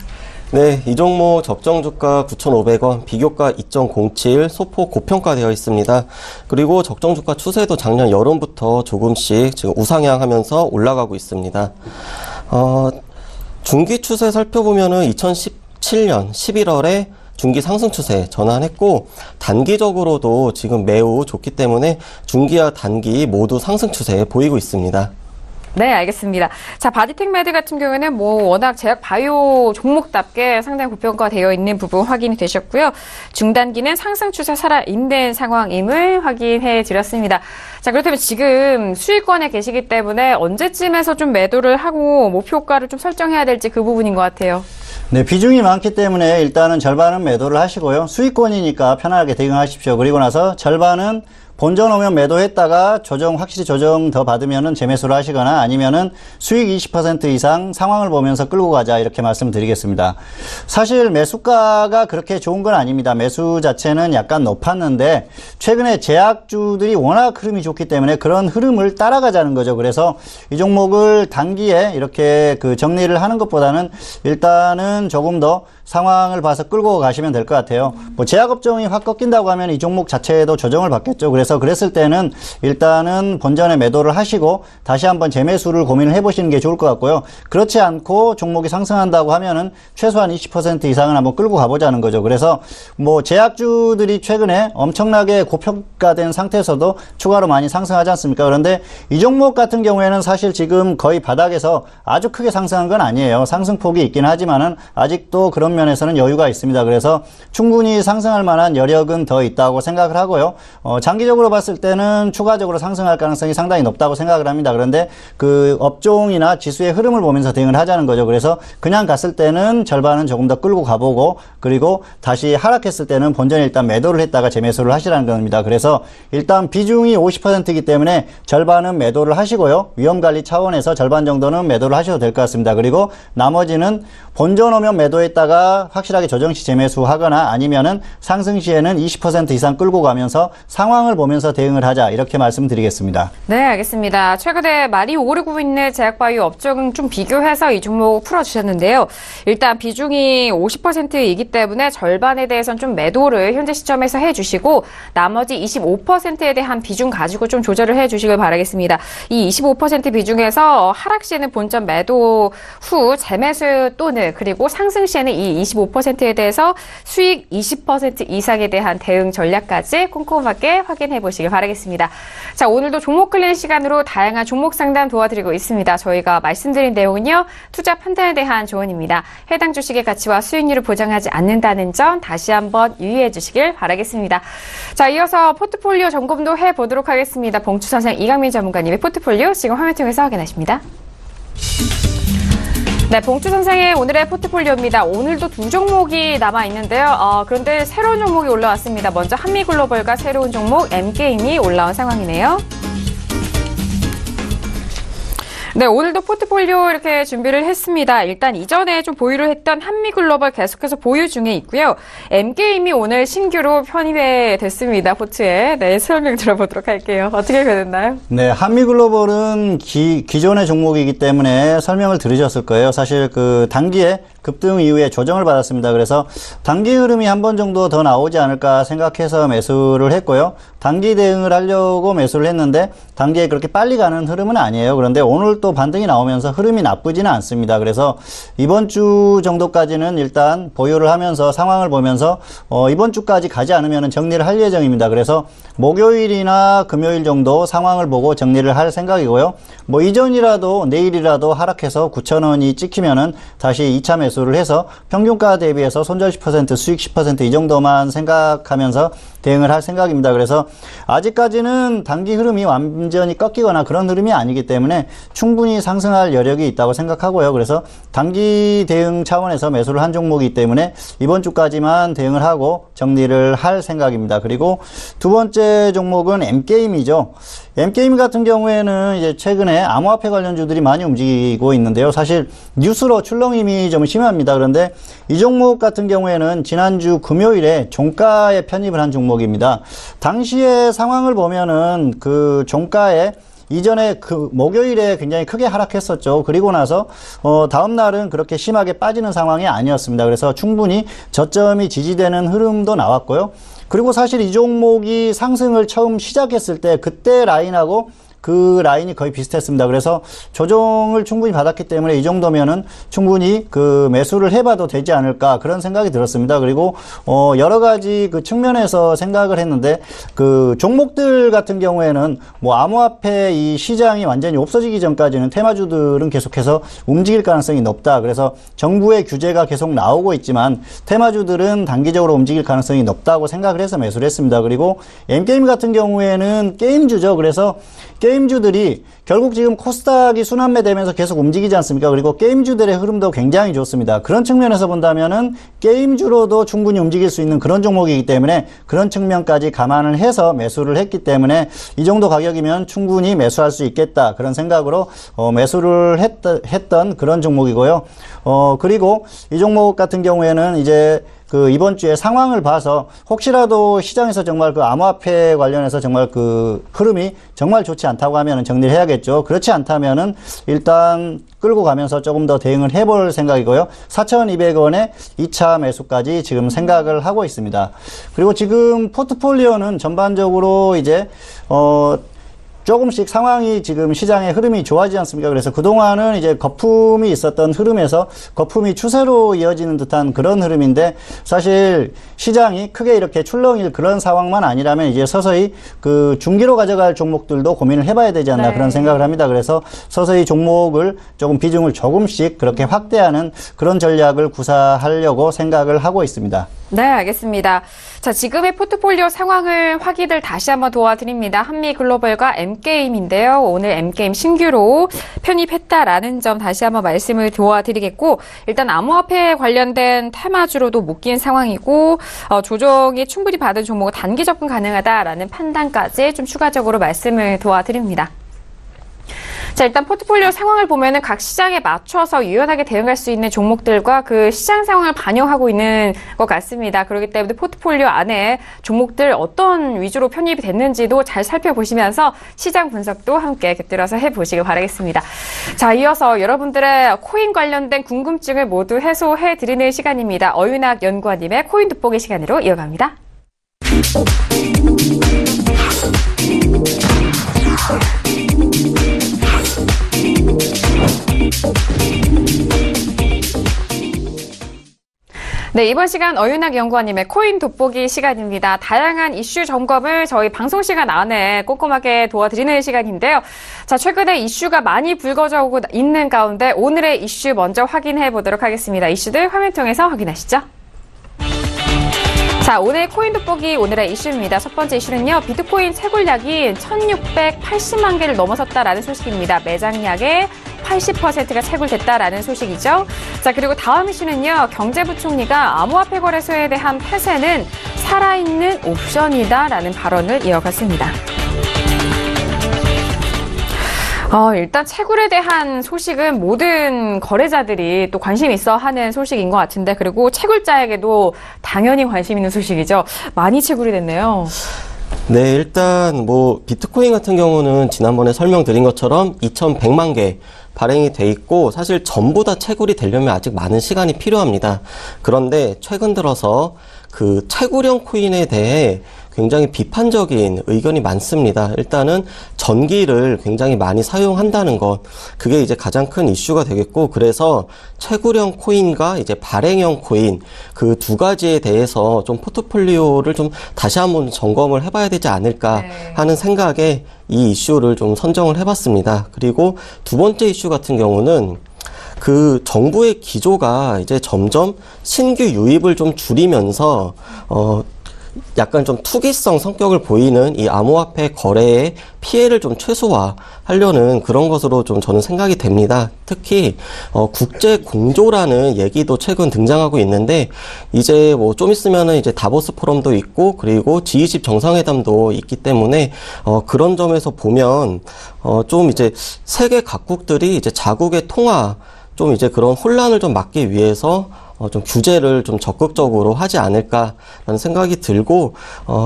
네, 이 종목 적정 주가 9,500원, 비교가 2.07, 소폭 고평가되어 있습니다. 그리고 적정 주가 추세도 작년 여름부터 조금씩 지금 우상향하면서 올라가고 있습니다. 중기 추세 살펴보면은 2017년 11월에 중기 상승 추세 전환했고 단기적으로도 지금 매우 좋기 때문에 중기와 단기 모두 상승 추세 보이고 있습니다. 네, 알겠습니다. 자, 바디텍 매드 같은 경우에는 워낙 제약 바이오 종목답게 상당히 고평가되어 있는 부분 확인이 되셨고요. 중단기는 상승 추세 살아있는 상황임을 확인해 드렸습니다. 자, 그렇다면 지금 수익권에 계시기 때문에 언제쯤에서 좀 매도를 하고 목표가를 좀 설정해야 될지 그 부분인 것 같아요. 네, 비중이 많기 때문에 일단은 절반은 매도를 하시고요. 수익권이니까 편하게 대응하십시오. 그리고 나서 절반은 본전 오면 매도했다가 확실히 조정 더 받으면은 재매수를 하시거나 아니면은 수익 20% 이상 상황을 보면서 끌고 가자 이렇게 말씀드리겠습니다. 사실 매수가가 그렇게 좋은 건 아닙니다. 매수 자체는 약간 높았는데 최근에 제약주들이 워낙 흐름이 좋기 때문에 그런 흐름을 따라가자는 거죠. 그래서 이 종목을 단기에 이렇게 정리를 하는 것보다는 일단은 조금 더 상황을 봐서 끌고 가시면 될 것 같아요. 제약업종이 확 꺾인다고 하면 이 종목 자체에도 조정을 받겠죠. 그래서 그랬을 때는 일단은 본전에 매도를 하시고 다시 한번 재매수를 고민을 해보시는 게 좋을 것 같고요. 그렇지 않고 종목이 상승한다고 하면은 최소한 20% 이상은 한번 끌고 가보자는 거죠. 그래서 제약주들이 최근에 엄청나게 고평가된 상태에서도 추가로 많이 상승하지 않습니까? 그런데 이 종목 같은 경우에는 사실 지금 거의 바닥에서 아주 크게 상승한 건 아니에요. 상승폭이 있긴 하지만은 아직도 그런 그런 면에서는 여유가 있습니다. 그래서 충분히 상승할 만한 여력은 더 있다고 생각을 하고요. 장기적으로 봤을 때는 추가적으로 상승할 가능성이 상당히 높다고 생각을 합니다. 그런데 그 업종이나 지수의 흐름을 보면서 대응을 하자는 거죠. 그래서 그냥 갔을 때는 절반은 조금 더 끌고 가보고, 그리고 다시 하락했을 때는 본전에 일단 매도를 했다가 재매수를 하시라는 겁니다. 그래서 일단 비중이 50%이기 때문에 절반은 매도를 하시고요. 위험관리 차원에서 절반 정도는 매도를 하셔도 될 것 같습니다. 그리고 나머지는 본전 오면 매도했다가 확실하게 조정 시 재매수하거나 아니면은 상승 시에는 20% 이상 끌고 가면서 상황을 보면서 대응을 하자, 이렇게 말씀드리겠습니다. 네, 알겠습니다. 최근에 많이 오르고 있는 제약바이오 업종은 좀 비교해서 이 종목 풀어주셨는데요. 일단 비중이 50%이기 때문에 절반에 대해서는 좀 매도를 현재 시점에서 해주시고, 나머지 25%에 대한 비중 가지고 좀 조절을 해주시길 바라겠습니다. 이 25% 비중에서 하락 시에는 본전 매도 후 재매수 또는 그리고 상승 시에는 이 25%에 대해서 수익 20% 이상에 대한 대응 전략까지 꼼꼼하게 확인해 보시길 바라겠습니다. 자, 오늘도 종목 클린 시간으로 다양한 종목 상담 도와드리고 있습니다. 저희가 말씀드린 내용은요, 투자 판단에 대한 조언입니다. 해당 주식의 가치와 수익률을 보장하지 않는다는 점 다시 한번 유의해 주시길 바라겠습니다. 자, 이어서 포트폴리오 점검도 해보도록 하겠습니다. 봉투선생 이강민 전문가님의 포트폴리오 지금 화면 통해서 확인하십니다. 네, 봉투 선생의 오늘의 포트폴리오입니다. 오늘도 두 종목이 남아있는데요. 그런데 새로운 종목이 올라왔습니다. 먼저 한미글로벌과 새로운 종목 M게임이 올라온 상황이네요. 네, 오늘도 포트폴리오 이렇게 준비를 했습니다. 일단 이전에 좀 보유를 했던 한미글로벌 계속해서 보유 중에 있고요. M게임이 오늘 신규로 편입이 됐습니다. 포트에. 네, 설명 들어보도록 할게요. 어떻게 변했나요? 네, 한미글로벌은 기존의 종목이기 때문에 설명을 들으셨을 거예요. 사실 그 단기에 급등 이후에 조정을 받았습니다. 그래서 단기 흐름이 한 번 정도 더 나오지 않을까 생각해서 매수를 했고요. 단기 대응을 하려고 매수를 했는데 단기에 그렇게 빨리 가는 흐름은 아니에요. 그런데 오늘 또 반등이 나오면서 흐름이 나쁘지는 않습니다. 그래서 이번 주 정도까지는 일단 보유를 하면서 상황을 보면서 이번 주까지 가지 않으면 정리를 할 예정입니다. 그래서 목요일이나 금요일 정도 상황을 보고 정리를 할 생각이고요. 뭐 이전이라도 내일이라도 하락해서 9,000원이 찍히면은 다시 2차 매수를 해서 평균가 대비해서 손절 10%, 수익 10% 이 정도만 생각하면서 대응을 할 생각입니다. 그래서 아직까지는 단기 흐름이 완전히 꺾이거나 그런 흐름이 아니기 때문에 충분히 상승할 여력이 있다고 생각하고요. 그래서 단기 대응 차원에서 매수를 한 종목이기 때문에 이번 주까지만 대응을 하고 정리를 할 생각입니다. 그리고 두 번째 종목은 M게임이죠. M게임 같은 경우에는 이제 최근에 암호화폐 관련주들이 많이 움직이고 있는데요. 사실 뉴스로 출렁임이 좀 심합니다. 그런데 이 종목 같은 경우에는 지난주 금요일에 종가에 편입을 한 종목입니다. 당시의 상황을 보면은 그 종가에 이전에 그 목요일에 굉장히 크게 하락했었죠. 그리고 나서 다음 날은 그렇게 심하게 빠지는 상황이 아니었습니다. 그래서 충분히 저점이 지지되는 흐름도 나왔고요. 그리고 사실 이 종목이 상승을 처음 시작했을 때 그때 라인하고 그 라인이 거의 비슷했습니다. 그래서 조정을 충분히 받았기 때문에 이 정도면은 충분히 그 매수를 해봐도 되지 않을까 그런 생각이 들었습니다. 그리고 여러 가지 그 측면에서 생각을 했는데 그 종목들 같은 경우에는 뭐 암호화폐 이 시장이 완전히 없어지기 전까지는 테마주들은 계속해서 움직일 가능성이 높다. 그래서 정부의 규제가 계속 나오고 있지만 테마주들은 단기적으로 움직일 가능성이 높다고 생각을 해서 매수를 했습니다. 그리고 M게임 같은 경우에는 게임주죠. 그래서 게임주들이 결국 지금 코스닥이 순환매되면서 계속 움직이지 않습니까? 그리고 게임주들의 흐름도 굉장히 좋습니다. 그런 측면에서 본다면은 게임주로도 충분히 움직일 수 있는 그런 종목이기 때문에 그런 측면까지 감안을 해서 매수를 했기 때문에 이 정도 가격이면 충분히 매수할 수 있겠다. 그런 생각으로 매수를 했던 그런 종목이고요. 그리고 이 종목 같은 경우에는 이제 그 이번 주에 상황을 봐서 혹시라도 시장에서 정말 그 암호화폐 관련해서 정말 그 흐름이 정말 좋지 않다고 하면은 정리를 해야겠죠. 그렇지 않다면은 일단 끌고 가면서 조금 더 대응을 해볼 생각이고요. 4,200원에 2차 매수까지 지금 생각을 하고 있습니다. 그리고 지금 포트폴리오는 전반적으로 이제 조금씩 상황이 지금 시장의 흐름이 좋아지지 않습니까? 그래서 그동안은 이제 거품이 있었던 흐름에서 거품이 추세로 이어지는 듯한 그런 흐름인데 사실 시장이 크게 이렇게 출렁일 그런 상황만 아니라면 이제 서서히 그 중기로 가져갈 종목들도 고민을 해봐야 되지 않나 네. 그런 생각을 합니다. 그래서 서서히 종목을 조금 비중을 조금씩 그렇게 확대하는 그런 전략을 구사하려고 생각을 하고 있습니다. 네, 알겠습니다. 자, 지금의 포트폴리오 상황을 확인을 다시 한번 도와드립니다. 한미글로벌과 M게임인데요. 오늘 M게임 신규로 편입했다라는 점 다시 한번 말씀을 도와드리겠고, 일단 암호화폐 관련된 테마주로도 묶인 상황이고, 조정이 충분히 받은 종목은 단기 접근 가능하다라는 판단까지 좀 추가적으로 말씀을 도와드립니다. 자, 일단 포트폴리오 상황을 보면은 각 시장에 맞춰서 유연하게 대응할 수 있는 종목들과 그 시장 상황을 반영하고 있는 것 같습니다. 그렇기 때문에 포트폴리오 안에 종목들 어떤 위주로 편입이 됐는지도 잘 살펴보시면서 시장 분석도 함께 곁들여서 해보시길 바라겠습니다. 자, 이어서 여러분들의 코인 관련된 궁금증을 모두 해소해드리는 시간입니다. 어윤학 연구원님의 코인 돋보기 시간으로 이어갑니다. 네, 이번 시간 어윤학 연구원님의 코인 돋보기 시간입니다. 다양한 이슈 점검을 저희 방송 시간 안에 꼼꼼하게 도와드리는 시간인데요. 자, 최근에 이슈가 많이 불거져 오고 있는 가운데 오늘의 이슈 먼저 확인해 보도록 하겠습니다. 이슈들 화면 통해서 확인하시죠. 자, 오늘 코인 돋보기 오늘의 이슈입니다. 첫 번째 이슈는요, 비트코인 채굴량이 1680만 개를 넘어섰다라는 소식입니다. 매장량의 80%가 채굴됐다라는 소식이죠. 자, 그리고 다음 이슈는요, 경제부총리가 암호화폐 거래소에 대한 폐쇄는 살아있는 옵션이다라는 발언을 이어갔습니다. 일단 채굴에 대한 소식은 모든 거래자들이 또 관심 있어 하는 소식인 것 같은데, 그리고 채굴자에게도 당연히 관심 있는 소식이죠. 많이 채굴이 됐네요. 네, 일단 비트코인 같은 경우는 지난번에 설명드린 것처럼 2100만 개 발행이 돼 있고, 사실 전부 다 채굴이 되려면 아직 많은 시간이 필요합니다. 그런데 최근 들어서 그 채굴형 코인에 대해 굉장히 비판적인 의견이 많습니다. 일단은 전기를 굉장히 많이 사용한다는 것, 그게 이제 가장 큰 이슈가 되겠고, 그래서 채굴형 코인과 이제 발행형 코인 그 두 가지에 대해서 좀 포트폴리오를 좀 다시 한번 점검을 해봐야 되지 않을까 하는 생각에 이 이슈를 좀 선정을 해봤습니다. 그리고 두 번째 이슈 같은 경우는 그 정부의 기조가 이제 점점 신규 유입을 좀 줄이면서 약간 좀 투기성 성격을 보이는 이 암호화폐 거래의 피해를 좀 최소화하려는 그런 것으로 좀 저는 생각이 됩니다. 특히 국제 공조라는 얘기도 최근 등장하고 있는데, 이제 좀 있으면은 이제 다보스 포럼도 있고, 그리고 G20 정상회담도 있기 때문에 그런 점에서 보면 좀 이제 세계 각국들이 이제 자국의 통화, 좀 이제 그런 혼란을 좀 막기 위해서 좀 규제를 좀 적극적으로 하지 않을까라는 생각이 들고,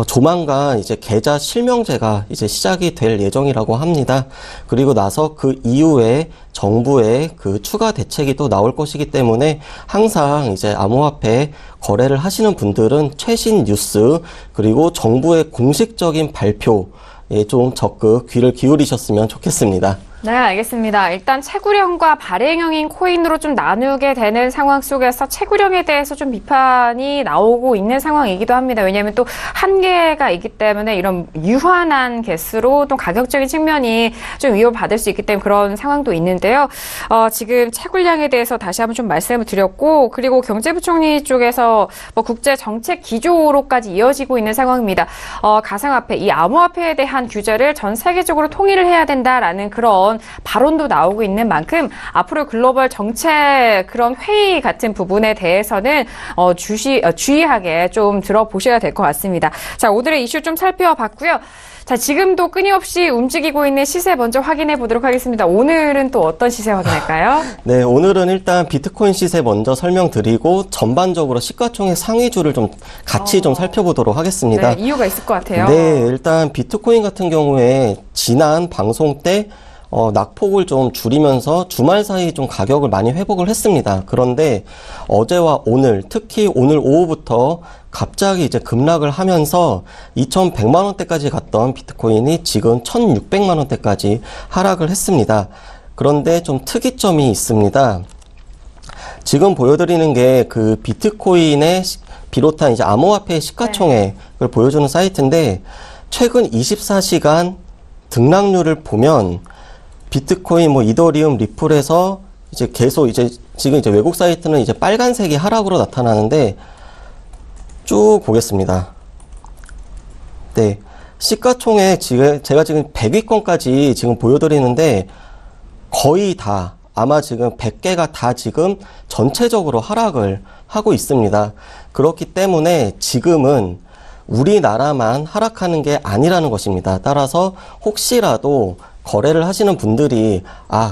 조만간 이제 계좌 실명제가 이제 시작이 될 예정이라고 합니다. 그리고 나서 그 이후에 정부의 그 추가 대책이 또 나올 것이기 때문에 항상 이제 암호화폐 거래를 하시는 분들은 최신 뉴스, 그리고 정부의 공식적인 발표에 좀 적극 귀를 기울이셨으면 좋겠습니다. 네, 알겠습니다. 일단 채굴형과 발행형인 코인으로 좀 나누게 되는 상황 속에서 채굴형에 대해서 좀 비판이 나오고 있는 상황이기도 합니다. 왜냐하면 또 한계가 있기 때문에 이런 유한한 개수로 또 가격적인 측면이 좀 위협받을 수 있기 때문에 그런 상황도 있는데요. 지금 채굴량에 대해서 다시 한번 좀 말씀을 드렸고, 그리고 경제부총리 쪽에서 국제 정책 기조로까지 이어지고 있는 상황입니다. 가상화폐, 이 암호화폐에 대한 규제를 전 세계적으로 통일을 해야 된다라는 그런 발언도 나오고 있는 만큼 앞으로 글로벌 정책 그런 회의 같은 부분에 대해서는 주의하게 좀 들어보셔야 될 것 같습니다. 자, 오늘의 이슈 좀 살펴봤고요. 자, 지금도 끊임없이 움직이고 있는 시세 먼저 확인해 보도록 하겠습니다. 오늘은 또 어떤 시세 확인할까요? 네, 오늘은 일단 비트코인 시세 먼저 설명드리고 전반적으로 시가총액 상위주를 좀 같이 좀 살펴보도록 하겠습니다. 네, 이유가 있을 것 같아요. 네, 일단 비트코인 같은 경우에 지난 방송 때 낙폭을 좀 줄이면서 주말 사이 좀 가격을 많이 회복을 했습니다. 그런데 어제와 오늘, 특히 오늘 오후부터 갑자기 이제 급락을 하면서 2,100만 원대까지 갔던 비트코인이 지금 1,600만 원대까지 하락을 했습니다. 그런데 좀 특이점이 있습니다. 지금 보여드리는 게 그 비트코인의 비롯한 이제 암호화폐의 시가총액을 보여주는 사이트인데, 최근 24시간 등락률을 보면 비트코인, 이더리움, 리플에서 이제 계속 지금 외국 사이트는 이제 빨간색이 하락으로 나타나는데, 쭉 보겠습니다. 네. 시가총액 제가 지금 100위권까지 지금 보여드리는데, 거의 다, 아마 지금 100개가 다 지금 전체적으로 하락을 하고 있습니다. 그렇기 때문에 지금은 우리나라만 하락하는 게 아니라는 것입니다. 따라서 혹시라도 거래를 하시는 분들이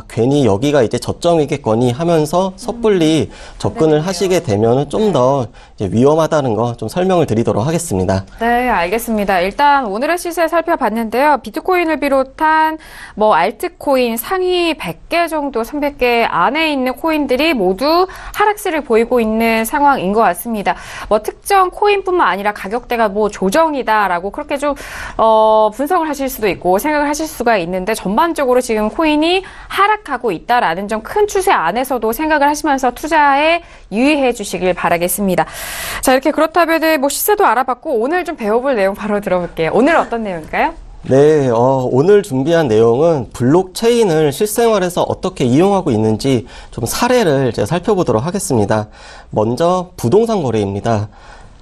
괜히 여기가 이제 저점이겠거니 하면서 섣불리 접근을 하시게 되면 좀 더 위험하다는 거 좀 설명을 드리도록 하겠습니다. 네, 알겠습니다. 일단 오늘의 시세 살펴봤는데요. 비트코인을 비롯한 알트코인 상위 100개 정도, 300개 안에 있는 코인들이 모두 하락세를 보이고 있는 상황인 것 같습니다. 특정 코인뿐만 아니라 가격대가 조정이다라고 그렇게 좀 분석을 하실 수도 있고 생각을 하실 수가 있는데, 전반적으로 지금 코인이 하락하고 있다라는 점, 큰 추세 안에서도 생각을 하시면서 투자에 유의해 주시길 바라겠습니다. 자, 이렇게 그렇다면 시세도 알아봤고 오늘 좀 배워볼 내용 바로 들어볼게요. 오늘 어떤 내용일까요? 네, 오늘 준비한 내용은 블록체인을 실생활에서 어떻게 이용하고 있는지 좀 사례를 제가 살펴보도록 하겠습니다. 먼저 부동산 거래입니다.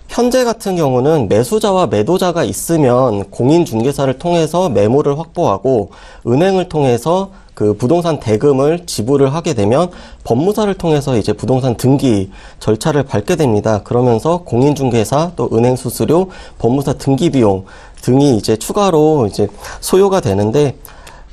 현재 같은 경우는 매수자와 매도자가 있으면 공인중개사를 통해서 매물을 확보하고, 은행을 통해서 그 부동산 대금을 지불을 하게 되면 법무사를 통해서 이제 부동산 등기 절차를 밟게 됩니다. 그러면서 공인중개사, 또 은행 수수료, 법무사 등기 비용 등이 이제 추가로 이제 소요가 되는데,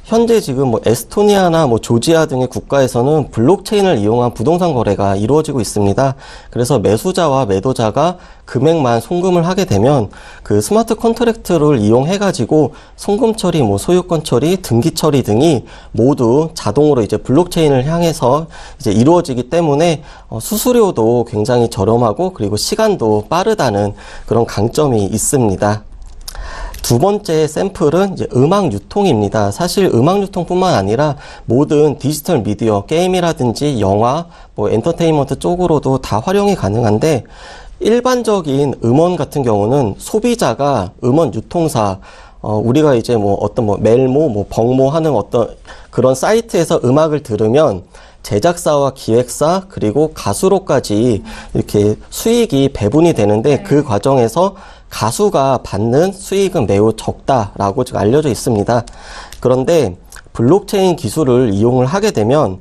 현재 지금 에스토니아나 조지아 등의 국가에서는 블록체인을 이용한 부동산 거래가 이루어지고 있습니다. 그래서 매수자와 매도자가 금액만 송금을 하게 되면 그 스마트 컨트랙트를 이용해가지고 송금 처리, 소유권 처리, 등기 처리 등이 모두 자동으로 이제 블록체인을 향해서 이제 이루어지기 때문에 수수료도 굉장히 저렴하고, 그리고 시간도 빠르다는 그런 강점이 있습니다. 두 번째 샘플은 이제 음악 유통입니다. 사실 음악 유통뿐만 아니라 모든 디지털 미디어, 게임이라든지 영화, 엔터테인먼트 쪽으로도 다 활용이 가능한데, 일반적인 음원 같은 경우는 소비자가 음원 유통사, 우리가 이제 멜모, 벙모 하는 어떤 그런 사이트에서 음악을 들으면 제작사와 기획사, 그리고 가수로까지 이렇게 수익이 배분이 되는데, 그 과정에서 가수가 받는 수익은 매우 적다라고 지금 알려져 있습니다. 그런데 블록체인 기술을 이용을 하게 되면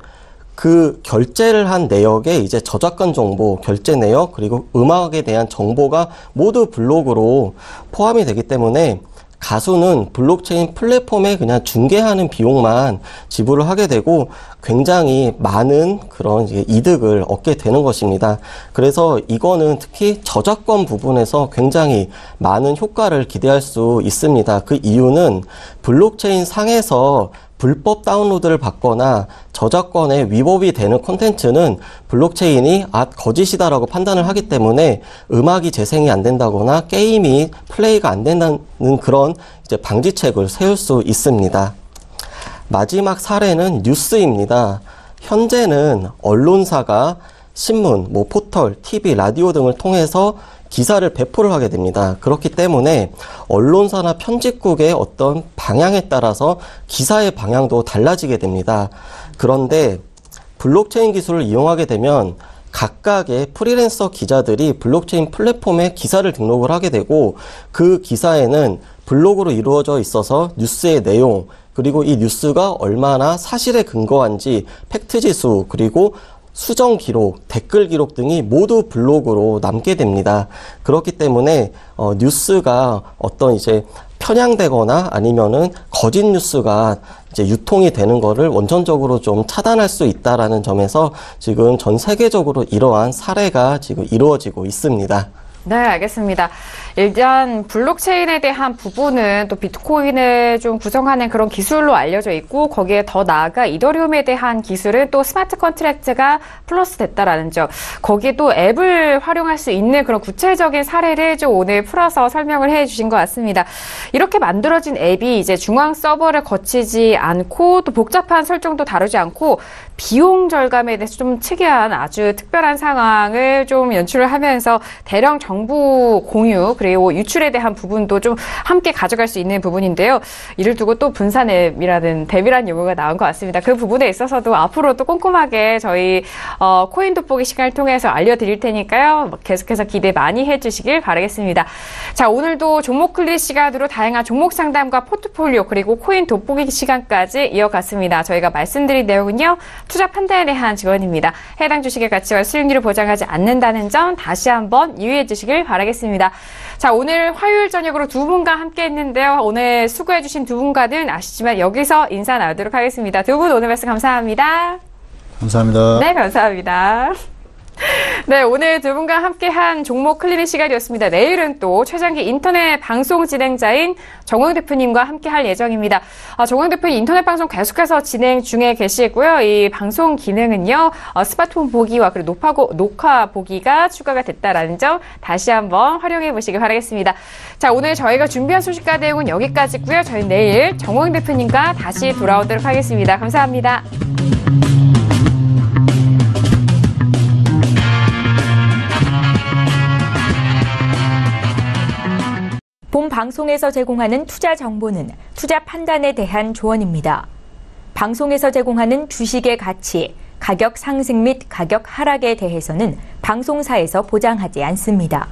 그 결제를 한 내역에 이제 저작권 정보, 결제 내역, 그리고 음악에 대한 정보가 모두 블록으로 포함이 되기 때문에 가수는 블록체인 플랫폼에 그냥 중개하는 비용만 지불을 하게 되고 굉장히 많은 그런 이득을 얻게 되는 것입니다. 그래서 이거는 특히 저작권 부분에서 굉장히 많은 효과를 기대할 수 있습니다. 그 이유는 블록체인 상에서 불법 다운로드를 받거나 저작권에 위법이 되는 콘텐츠는 블록체인이 거짓이다라고 판단을 하기 때문에 음악이 재생이 안 된다거나 게임이 플레이가 안 된다는 그런 이제 방지책을 세울 수 있습니다. 마지막 사례는 뉴스입니다. 현재는 언론사가 신문, 포털, TV, 라디오 등을 통해서 기사를 배포를 하게 됩니다. 그렇기 때문에 언론사나 편집국의 어떤 방향에 따라서 기사의 방향도 달라지게 됩니다. 그런데 블록체인 기술을 이용하게 되면 각각의 프리랜서 기자들이 블록체인 플랫폼에 기사를 등록을 하게 되고, 그 기사에는 블로그로 이루어져 있어서 뉴스의 내용, 그리고 이 뉴스가 얼마나 사실에 근거한지 팩트지수, 그리고 수정 기록, 댓글 기록 등이 모두 블로그로 남게 됩니다. 그렇기 때문에 뉴스가 어떤 이제 편향되거나 아니면은 거짓 뉴스가 이제 유통이 되는 거를 원천적으로 좀 차단할 수 있다라는 점에서 지금 전 세계적으로 이러한 사례가 지금 이루어지고 있습니다. 네, 알겠습니다. 일단 블록체인에 대한 부분은 또 비트코인을 좀 구성하는 그런 기술로 알려져 있고, 거기에 더 나아가 이더리움에 대한 기술은 또 스마트 컨트랙트가 플러스 됐다라는 점, 거기에 또 앱을 활용할 수 있는 그런 구체적인 사례를 좀 오늘 풀어서 설명을 해주신 것 같습니다. 이렇게 만들어진 앱이 이제 중앙 서버를 거치지 않고 또 복잡한 설정도 다루지 않고 비용 절감에 대해서 좀 특이한 아주 특별한 상황을 좀 연출을 하면서 대량 정보 공유 그리고 유출에 대한 부분도 좀 함께 가져갈 수 있는 부분인데요. 이를 두고 또 분산 앱이라는 앱이라는 용어가 나온 것 같습니다. 그 부분에 있어서도 앞으로 또 꼼꼼하게 저희 코인 돋보기 시간을 통해서 알려드릴 테니까요. 계속해서 기대 많이 해주시길 바라겠습니다. 자, 오늘도 종목 클릭 시간으로 다양한 종목 상담과 포트폴리오 그리고 코인 돋보기 시간까지 이어갔습니다. 저희가 말씀드린 내용은요. 투자 판단에 대한 지원입니다. 해당 주식의 가치와 수익률을 보장하지 않는다는 점 다시 한번 유의해 주시길 바라겠습니다. 자, 오늘 화요일 저녁으로 두 분과 함께 했는데요. 오늘 수고해 주신 두 분과는 아시지만 여기서 인사 나누도록 하겠습니다. 두 분 오늘 말씀 감사합니다. 감사합니다. 네, 감사합니다. 네, 오늘 두 분과 함께한 종목 클리닉 시간이었습니다. 내일은 또 최장기 인터넷 방송 진행자인 정우영 대표님과 함께할 예정입니다. 정우영 대표님 인터넷 방송 계속해서 진행 중에 계시고요. 이 방송 기능은요, 스마트폰 보기와 그리고 녹화 보기가 추가가 됐다라는 점 다시 한번 활용해 보시기 바라겠습니다. 자, 오늘 저희가 준비한 소식과 내용은 여기까지고요. 저희 내일 정우영 대표님과 다시 돌아오도록 하겠습니다. 감사합니다. 본 방송에서 제공하는 투자 정보는 투자 판단에 대한 조언입니다. 방송에서 제공하는 주식의 가치, 가격 상승 및 가격 하락에 대해서는 방송사에서 보장하지 않습니다.